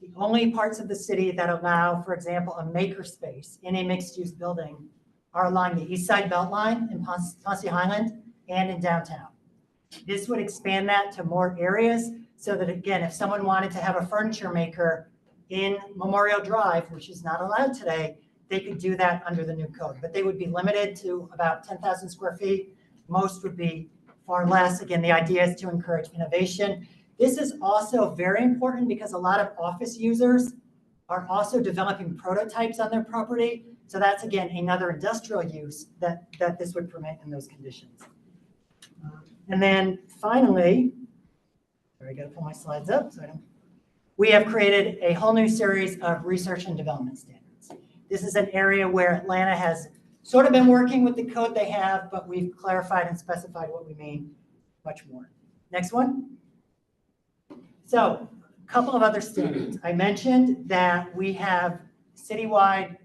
the only parts of the city that allow, for example, a makerspace in a mixed-use building are along the East Side Beltline in Ponce Highland and in downtown. This would expand that to more areas so that, again, if someone wanted to have a furniture maker in Memorial Drive, which is not allowed today, they could do that under the new code. But they would be limited to about 10,000 square feet. Most would be far less. Again, the idea is to encourage innovation. This is also very important because a lot of office users are also developing prototypes on their property. So that's, again, another industrial use that this would permit in those conditions. And then finally, I got to pull my slides up. We have created a whole new series of research and development standards. This is an area where Atlanta has sort of been working with the code they have, but we've clarified and specified what we mean much more. Next one. So a couple of other standards. I mentioned that we have citywide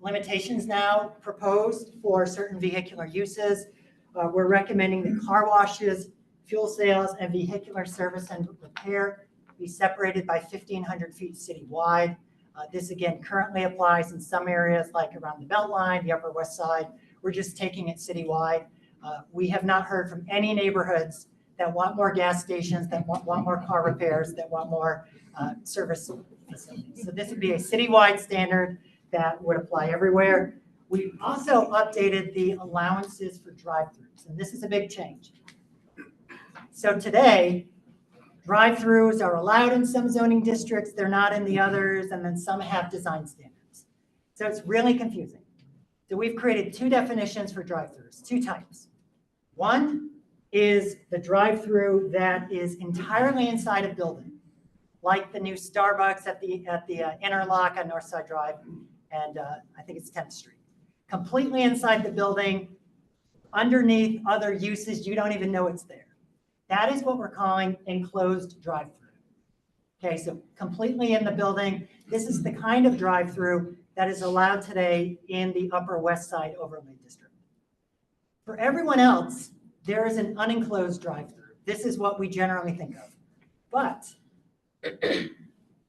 limitations now proposed for certain vehicular uses. We're recommending that car washes, fuel sales, and vehicular service and repair be separated by 1,500 feet citywide. This again currently applies in some areas like around the Beltline, the Upper West Side. We're just taking it citywide. We have not heard from any neighborhoods that want more gas stations, that want more car repairs, that want more service facilities. So this would be a citywide standard that would apply everywhere. We've also updated the allowances for drive-throughs, and this is a big change. So today, drive-throughs are allowed in some zoning districts, they're not in the others, and then some have design standards. So it's really confusing. So we've created two definitions for drive-throughs, two types. One is the drive-through that is entirely inside a building, like the new Starbucks at the Interlock on Northside Drive, and I think it's 10th Street. Completely inside the building, underneath other uses, you don't even know it's there. That is what we're calling enclosed drive-through. Okay, so completely in the building. This is the kind of drive-through that is allowed today in the Upper West Side Overlay District. For everyone else, there is an unenclosed drive-through. This is what we generally think of. But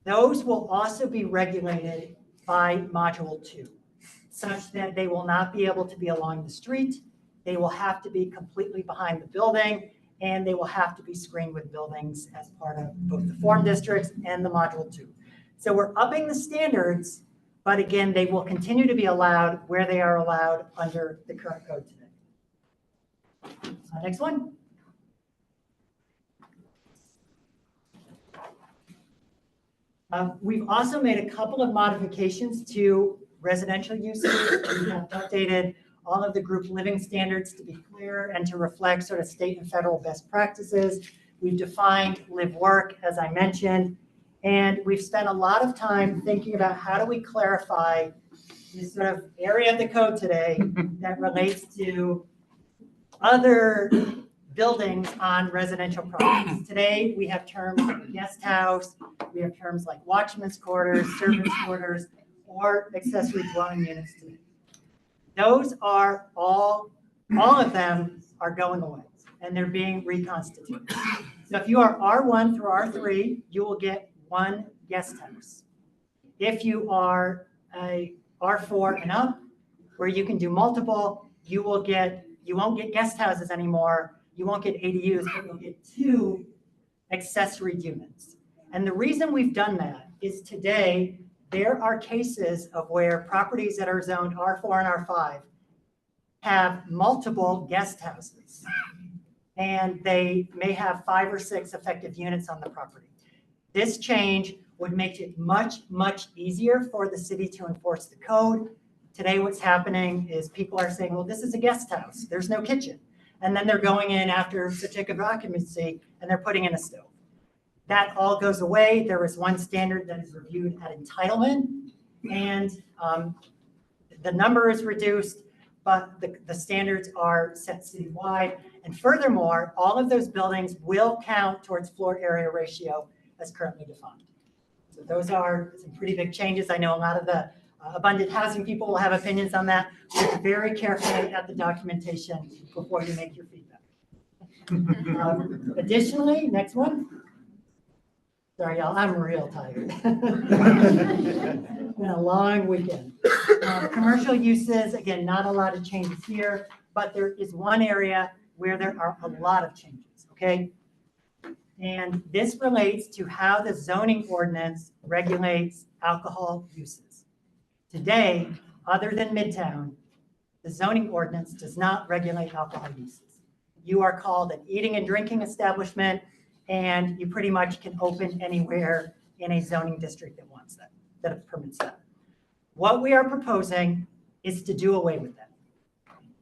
those will also be regulated by Module 2, such that they will not be able to be along the street. They will have to be completely behind the building, and they will have to be screened with buildings as part of both the form districts and the Module 2. So we're upping the standards, but again, they will continue to be allowed where they are allowed under the current code today. Next one. We've also made a couple of modifications to residential uses. We have updated all of the group living standards to be clear and to reflect sort of state and federal best practices. We've defined live work, as I mentioned, And we've spent a lot of time thinking about how do we clarify this sort of area of the code today that relates to other buildings on residential properties. Today, we have terms like guest house, we have terms like watchman's quarters, servants' quarters, or accessory dwelling units today. Those are all of them are going away, and they're being reconstituted. So if you are R1 through R3, you will get one guest house. If you are a R4 and up, where you can do multiple, you won't get guest houses anymore. You won't get ADUs, but you'll get 2 accessory units. And the reason we've done that is today, there are cases of where properties that are zoned R4 and R5 have multiple guest houses. And they may have 5 or 6 effective units on the property. This change would make it much, much easier for the city to enforce the code. Today, what's happening is people are saying, well, this is a guest house. There's no kitchen. And then they're going in after certificate of occupancy and they're putting in a stove. That all goes away. There is one standard that is reviewed at entitlement, and the number is reduced, but the standards are set citywide. And furthermore, all of those buildings will count towards floor area ratio as currently defined. So those are some pretty big changes. I know a lot of the abundant housing people will have opinions on that. Look very carefully at the documentation before you make your feedback. Additionally, next one. Sorry, y'all, I'm real tired. It's been a long weekend. Commercial uses, again, not a lot of changes here, but there is one area where there are a lot of changes, okay? And this relates to how the zoning ordinance regulates alcohol uses. Today, other than Midtown, the zoning ordinance does not regulate alcohol uses. You are called an eating and drinking establishment, and you pretty much can open anywhere in a zoning district that wants that, that permits that. What we are proposing is to do away with that.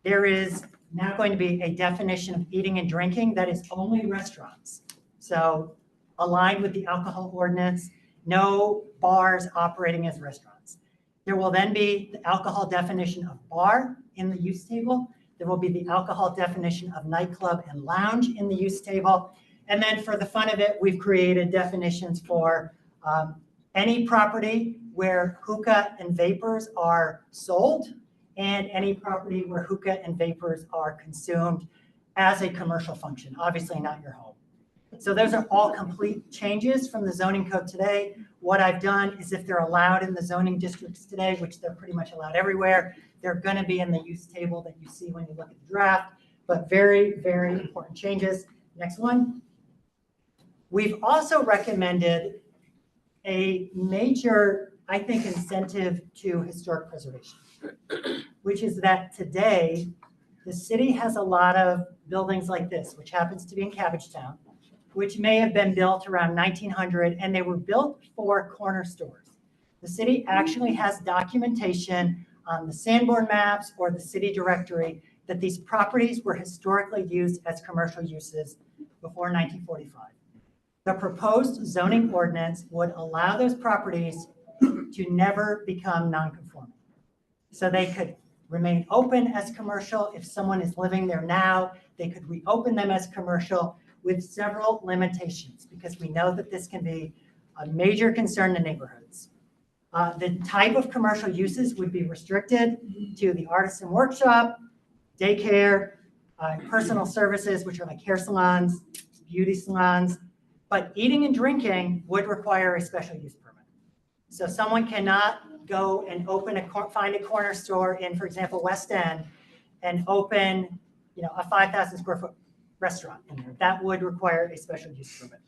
There is now going to be a definition of eating and drinking that is only restaurants. So aligned with the alcohol ordinance, no bars operating as restaurants. There will then be the alcohol definition of bar in the use table. There will be the alcohol definition of nightclub and lounge in the use table. And then for the fun of it, we've created definitions for any property where hookah and vapors are sold, and any property where hookah and vapors are consumed as a commercial function, obviously not your home. So those are all complete changes from the zoning code today. What I've done is if they're allowed in the zoning districts today, which they're pretty much allowed everywhere, they're going to be in the use table that you see when you look at the draft, but very, very important changes. Next one. We've also recommended a major, I think, incentive to historic preservation, which is that today, the city has a lot of buildings like this, which happens to be in Cabbagetown, which may have been built around 1900, and they were built for corner stores. The city actually has documentation on the Sanborn maps or the city directory that these properties were historically used as commercial uses before 1945. The proposed zoning ordinance would allow those properties to never become non-conforming. So they could remain open as commercial. If someone is living there now, they could reopen them as commercial with several limitations, because we know that this can be a major concern in neighborhoods. The type of commercial uses would be restricted to the artisan workshop, daycare, personal services, which are like hair salons, beauty salons, but eating and drinking would require a special use permit. So someone cannot go and find a corner store in, for example, West End, and open, a 5,000 square foot restaurant in there. That would require a special use permit.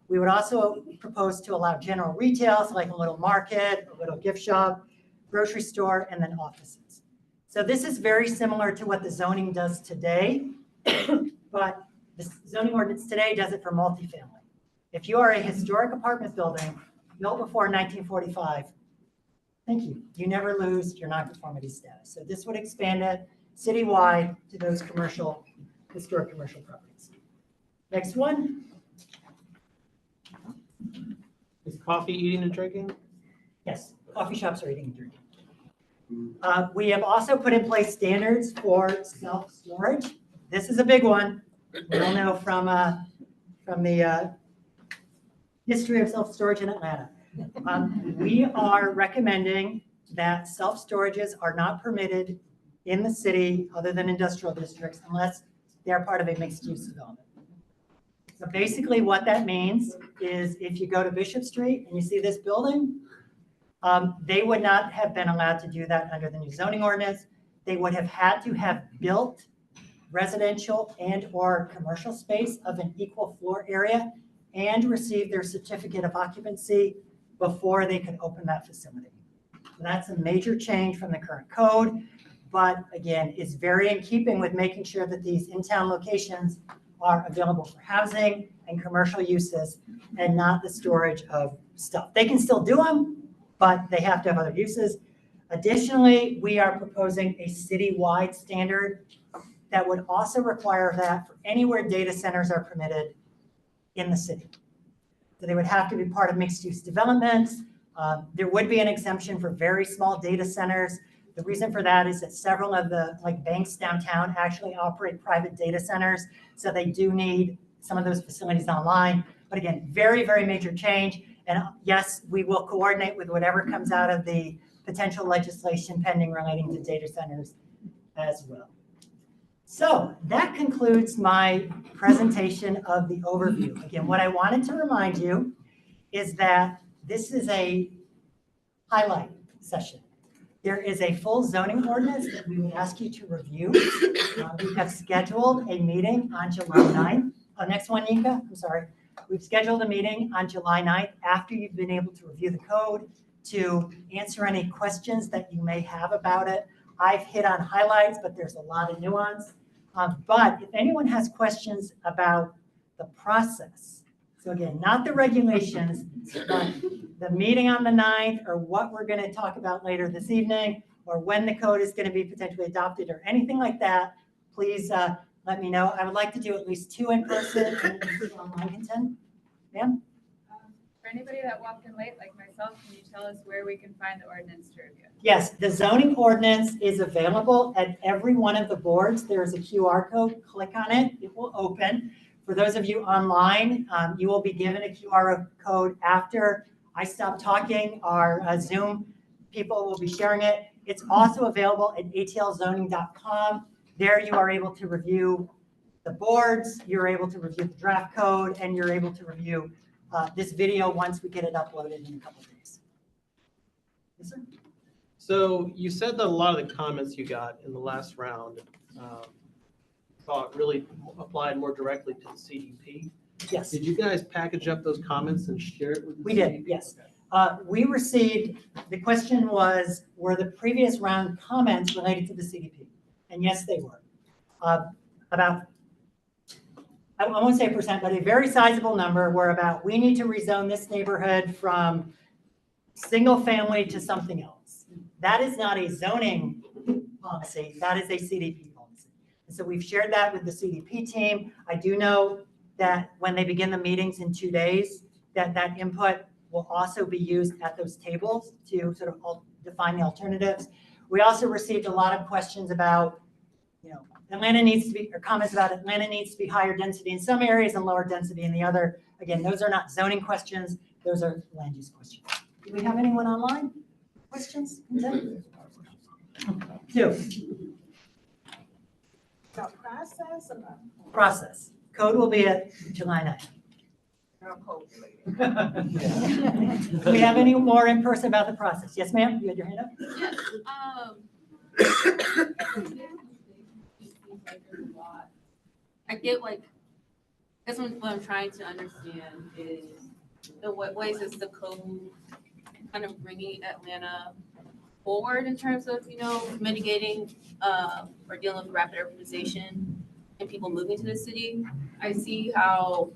We would also propose to allow general retail, so like a little market, a little gift shop, grocery store, and then offices. So this is very similar to what the zoning does today, but the zoning ordinance today does it for multifamily. If you are a historic apartment building built before 1945, thank you. You never lose your nonconformity status. So this would expand it citywide to those historic commercial properties. Next one. This coffee, eating and drinking? Yes, coffee shops are eating and drinking. We have also put in place standards for self-storage. This is a big one. We all know from the history of self-storage in Atlanta. We are recommending that self-storages are not permitted in the city other than industrial districts unless they're part of a mixed-use development. So basically what that means is if you go to Bishop Street and you see this building, they would not have been allowed to do that under the new zoning ordinance. They would have had to have built residential and or commercial space of an equal floor area and received their certificate of occupancy before they could open that facility. So that's a major change from the current code, but again, is very in keeping with making sure that these in-town locations are available for housing and commercial uses and not the storage of stuff. They can still do them, but they have to have other uses. Additionally, we are proposing a citywide standard that would also require that for anywhere data centers are permitted in the city. So they would have to be part of mixed-use developments. There would be an exemption for very small data centers. The reason for that is that several of the banks downtown actually operate private data centers. So they do need some of those facilities online. But again, very, very major change. And yes, we will coordinate with whatever comes out of the potential legislation pending relating to data centers as well. So that concludes my presentation of the overview. Again, what I wanted to remind you is that this is a highlight session. There is a full zoning ordinance that we would ask you to review. We have scheduled a meeting on July 9th. Oh, next one, Nika, I'm sorry. We've scheduled a meeting on July 9th after you've been able to review the code to answer any questions that you may have about it. I've hit on highlights, but there's a lot of nuance. But if anyone has questions about the process, so again, not the regulations, but the meeting on the 9th or what we're going to talk about later this evening or when the code is going to be potentially adopted or anything like that, please let me know. I would like to do at least 2 in person and 2 online content. Ma'am? For anybody that walked in late, like myself, can you tell us where we can find the ordinance to review? Yes, the zoning ordinance is available at every one of the boards. There's a QR code. Click on it. It will open. For those of you online, you will be given a QR code after I stop talking. Our Zoom people will be sharing it. It's also available at atlzoning.com. There you are able to review the boards, you're able to review the draft code, and you're able to review this video once we get it uploaded in a couple of days. Yes, sir? So you said that a lot of the comments you got in the last round thought really applied more directly to the CDP. Yes, Did you guys package up those comments and share it with the we did, CDP? yes. We received, the question was, were the previous round comments related to the CDP? And yes, they were. About, I won't say percent, but a very sizable number were about, we need to rezone this neighborhood from single family to something else. That is not a zoning policy, that is a CDP policy. And so we've shared that with the CDP team. I do know that when they begin the meetings in 2 days, that input will also be used at those tables to sort of define the alternatives. We also received a lot of questions about, Atlanta needs to be, or comments about Atlanta needs to be higher density in some areas and lower density in the other. Again, those are not zoning questions, those are land use questions. Do we have anyone online? Questions? Two. About process or about Process. Code will be at July 9th. code related? Do we have any more in person about the process? Yes, ma'am, you had your hand up? Yes. I get that's what I'm trying to understand is in what ways is the code kind of bringing Atlanta forward in terms of, mitigating or dealing with rapid urbanization and people moving to the city. I see how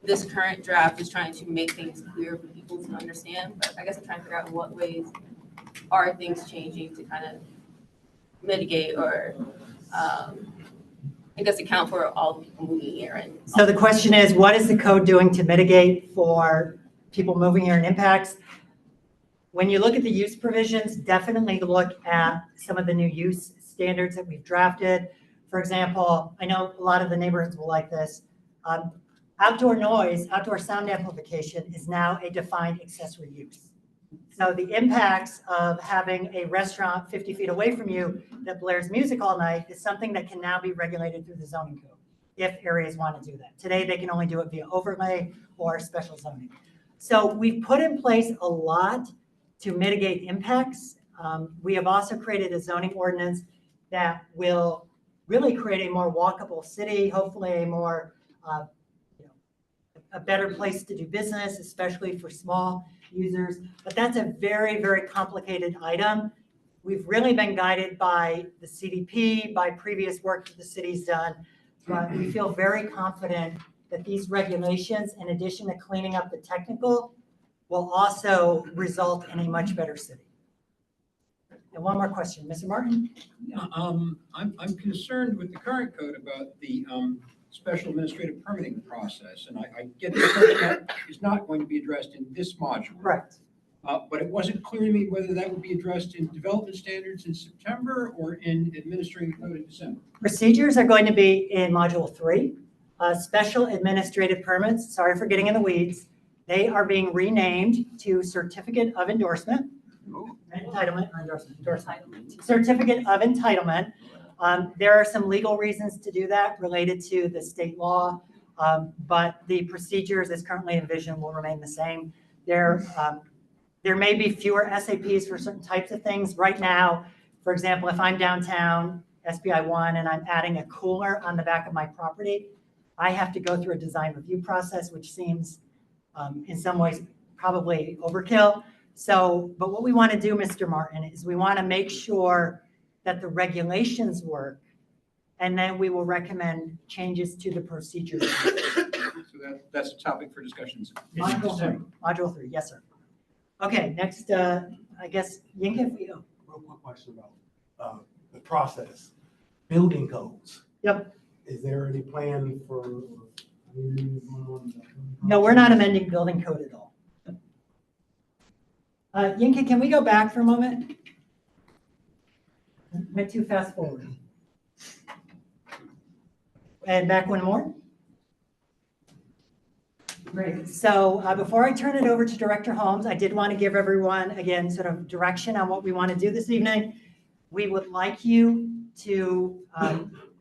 this current draft is trying to make things clear for people to understand, but I guess I'm trying to figure out in what ways are things changing to kind of mitigate or I guess account for all the people moving here. And So the question is, what is the code doing to mitigate for people moving here and impacts. When you look at the use provisions, definitely look at some of the new use standards that we've drafted. For example, I know a lot of the neighborhoods will like this. Outdoor noise, outdoor sound amplification is now a defined accessory use. So the impacts of having a restaurant 50 feet away from you that blares music all night is something that can now be regulated through the zoning code if areas want to do that. Today, they can only do it via overlay or special zoning. So we've put in place a lot to mitigate impacts. We have also created a zoning ordinance that will really create a more walkable city, hopefully a more a better place to do business, especially for small users. But that's a very, very complicated item. We've really been guided by the CDP, by previous work that the city's done. But we feel very confident that these regulations, in addition to cleaning up the technical, will also result in a much better city. And one more question, Mr. Martin? I'm concerned with the current code about the special administrative permitting process, and I get that is not going to be addressed in this module. Correct. But it wasn't clear to me whether that would be addressed in development standards in September or in administering the code in December. Procedures are going to be in module 3. Special administrative permits, sorry for getting in the weeds, they are being renamed to certificate of endorsement. Entitlement or endorsement. Certificate of entitlement. There are some legal reasons to do that related to the state law, but the procedures as currently envisioned will remain the same. There may be fewer SAPs for certain types of things. Right now, for example, if I'm downtown SBI 1 and I'm adding a cooler on the back of my property, I have to go through a design review process, which seems in some ways probably overkill. So, but what we want to do, Mr. Martin, is we want to make sure that the regulations work, and then we will recommend changes to the procedures. So that's a topic for discussions. Module 3, yes, sir. Okay, next, I guess, Yinka, if you. Real quick question about the process, building codes. Yep. Is there any plan for? No, we're not amending building code at all. Yinka, can we go back for a moment? Went too fast forward. And back one more. Great. So before I turn it over to Director Holmes, I did want to give everyone, again, sort of direction on what we want to do this evening. We would like you to,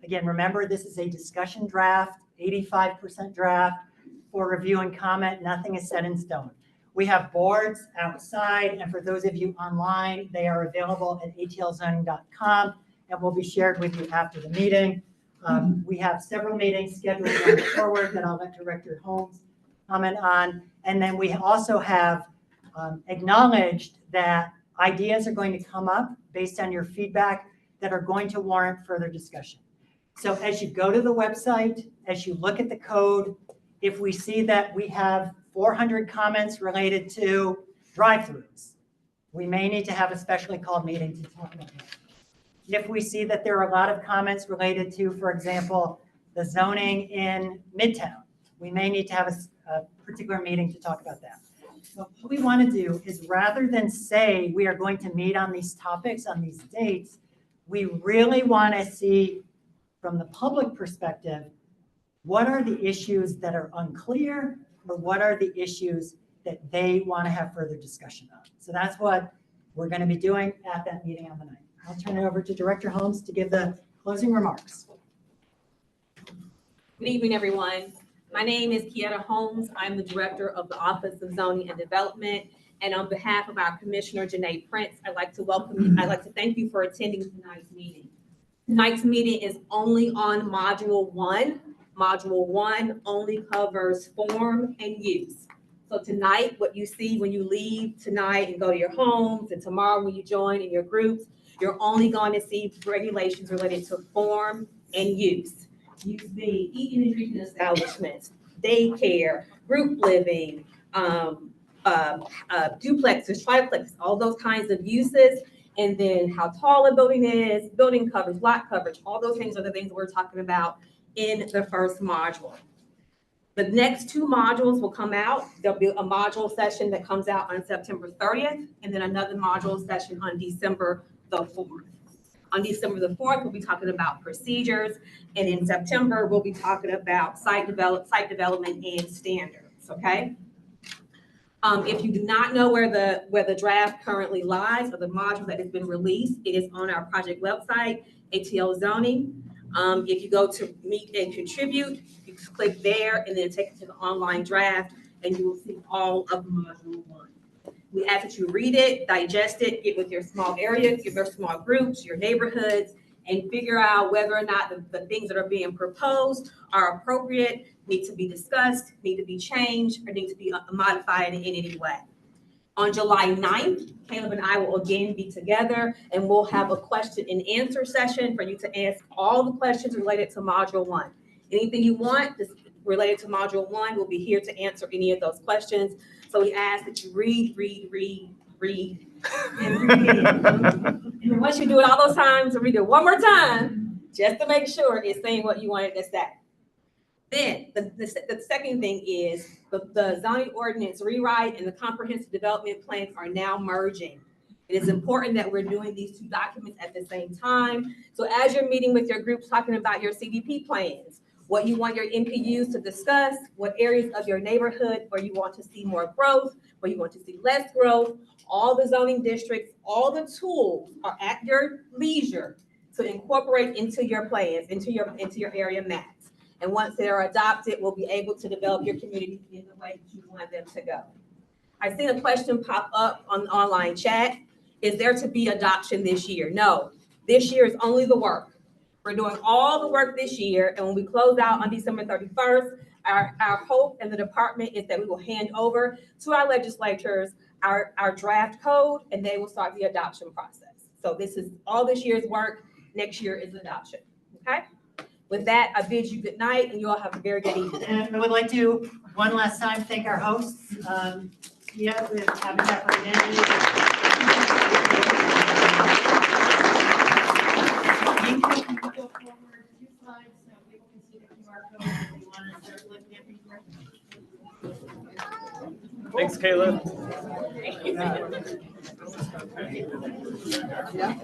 again, remember this is a discussion draft, 85% draft for review and comment. Nothing is set in stone. We have boards outside, and for those of you online, they are available at atlzoning.com and will be shared with you after the meeting. We have several meetings scheduled going forward that I'll let Director Holmes comment on. And then we also have acknowledged that ideas are going to come up based on your feedback that are going to warrant further discussion. So as you go to the website, as you look at the code, if we see that we have 400 comments related to drive-throughs, we may need to have a specially called meeting to talk about that. If we see that there are a lot of comments related to, for example, the zoning in Midtown, we may need to have a particular meeting to talk about that. So what we want to do is, rather than say we are going to meet on these topics on these dates, we really want to see from the public perspective, what are the issues that are unclear, or what are the issues that they want to have further discussion on. So that's what we're going to be doing at that meeting on the 9th. I'll turn it over to Director Holmes to give the closing remarks. Good evening, everyone. My name is Kieta Holmes. I'm the Director of the Office of Zoning and Development. And on behalf of our Commissioner, Janae Prince, I'd like to welcome you. I'd like to thank you for attending tonight's meeting. Tonight's meeting is only on Module 1. Module 1 only covers form and use. So tonight, what you see when you leave tonight and go to your homes, and tomorrow when you join in your groups, you're only going to see regulations related to form and use. Use being eating and drinking establishments, daycare, group living, duplexes, triplexes, all those kinds of uses. And then how tall a building is, building coverage, lot coverage, all those things are the things we're talking about in the first module. The next two modules will come out. There'll be a module session that comes out on September 30th, and then another module session on December the 4th. On December the 4th, we'll be talking about procedures, and in September, we'll be talking about site development and standards, okay? If you do not know where the draft currently lies, or the module that has been released, it is on our project website, ATL Zoning. If you go to meet and contribute, you click there and then take it to the online draft, and you will see all of module 1. We ask that you read it, digest it, get with your small areas, your small groups, your neighborhoods, and figure out whether or not the things that are being proposed are appropriate, need to be discussed, need to be changed, or need to be modified in any way. On July 9th, Caleb and I will again be together, and we'll have a question and answer session for you to ask all the questions related to Module 1. Anything you want related to Module 1, we'll be here to answer any of those questions. So we ask that you read, and read. And once you do it all those times, read it one more time, just to make sure it's saying what you wanted to say. Then the second thing is the zoning ordinance rewrite and the comprehensive development plans are now merging. It is important that we're doing these two documents at the same time. So as you're meeting with your groups, talking about your CDP plans, what you want your NPUs to discuss, what areas of your neighborhood where you want to see more growth, where you want to see less growth, all the zoning districts, all the tools are at your leisure to incorporate into your plans, into your area maps. And once they're adopted, we'll be able to develop your community in the way that you want them to go. I seen a question pop up on the online chat. Is there to be adoption this year? No, this year is only the work. We're doing all the work this year, and when we close out on December 31st, our hope in the department is that we will hand over to our legislators our draft code, and they will start the adoption process. So this is all this year's work. Next year is adoption, okay? With that, I bid you good night, and you all have a very good evening. And I would like to, one last time, thank our hosts, Tia with Habitat for Humanity. You can go forward 2 slides so people can see the QR code if you want to start looking at these records. Thanks, Caleb. Yeah.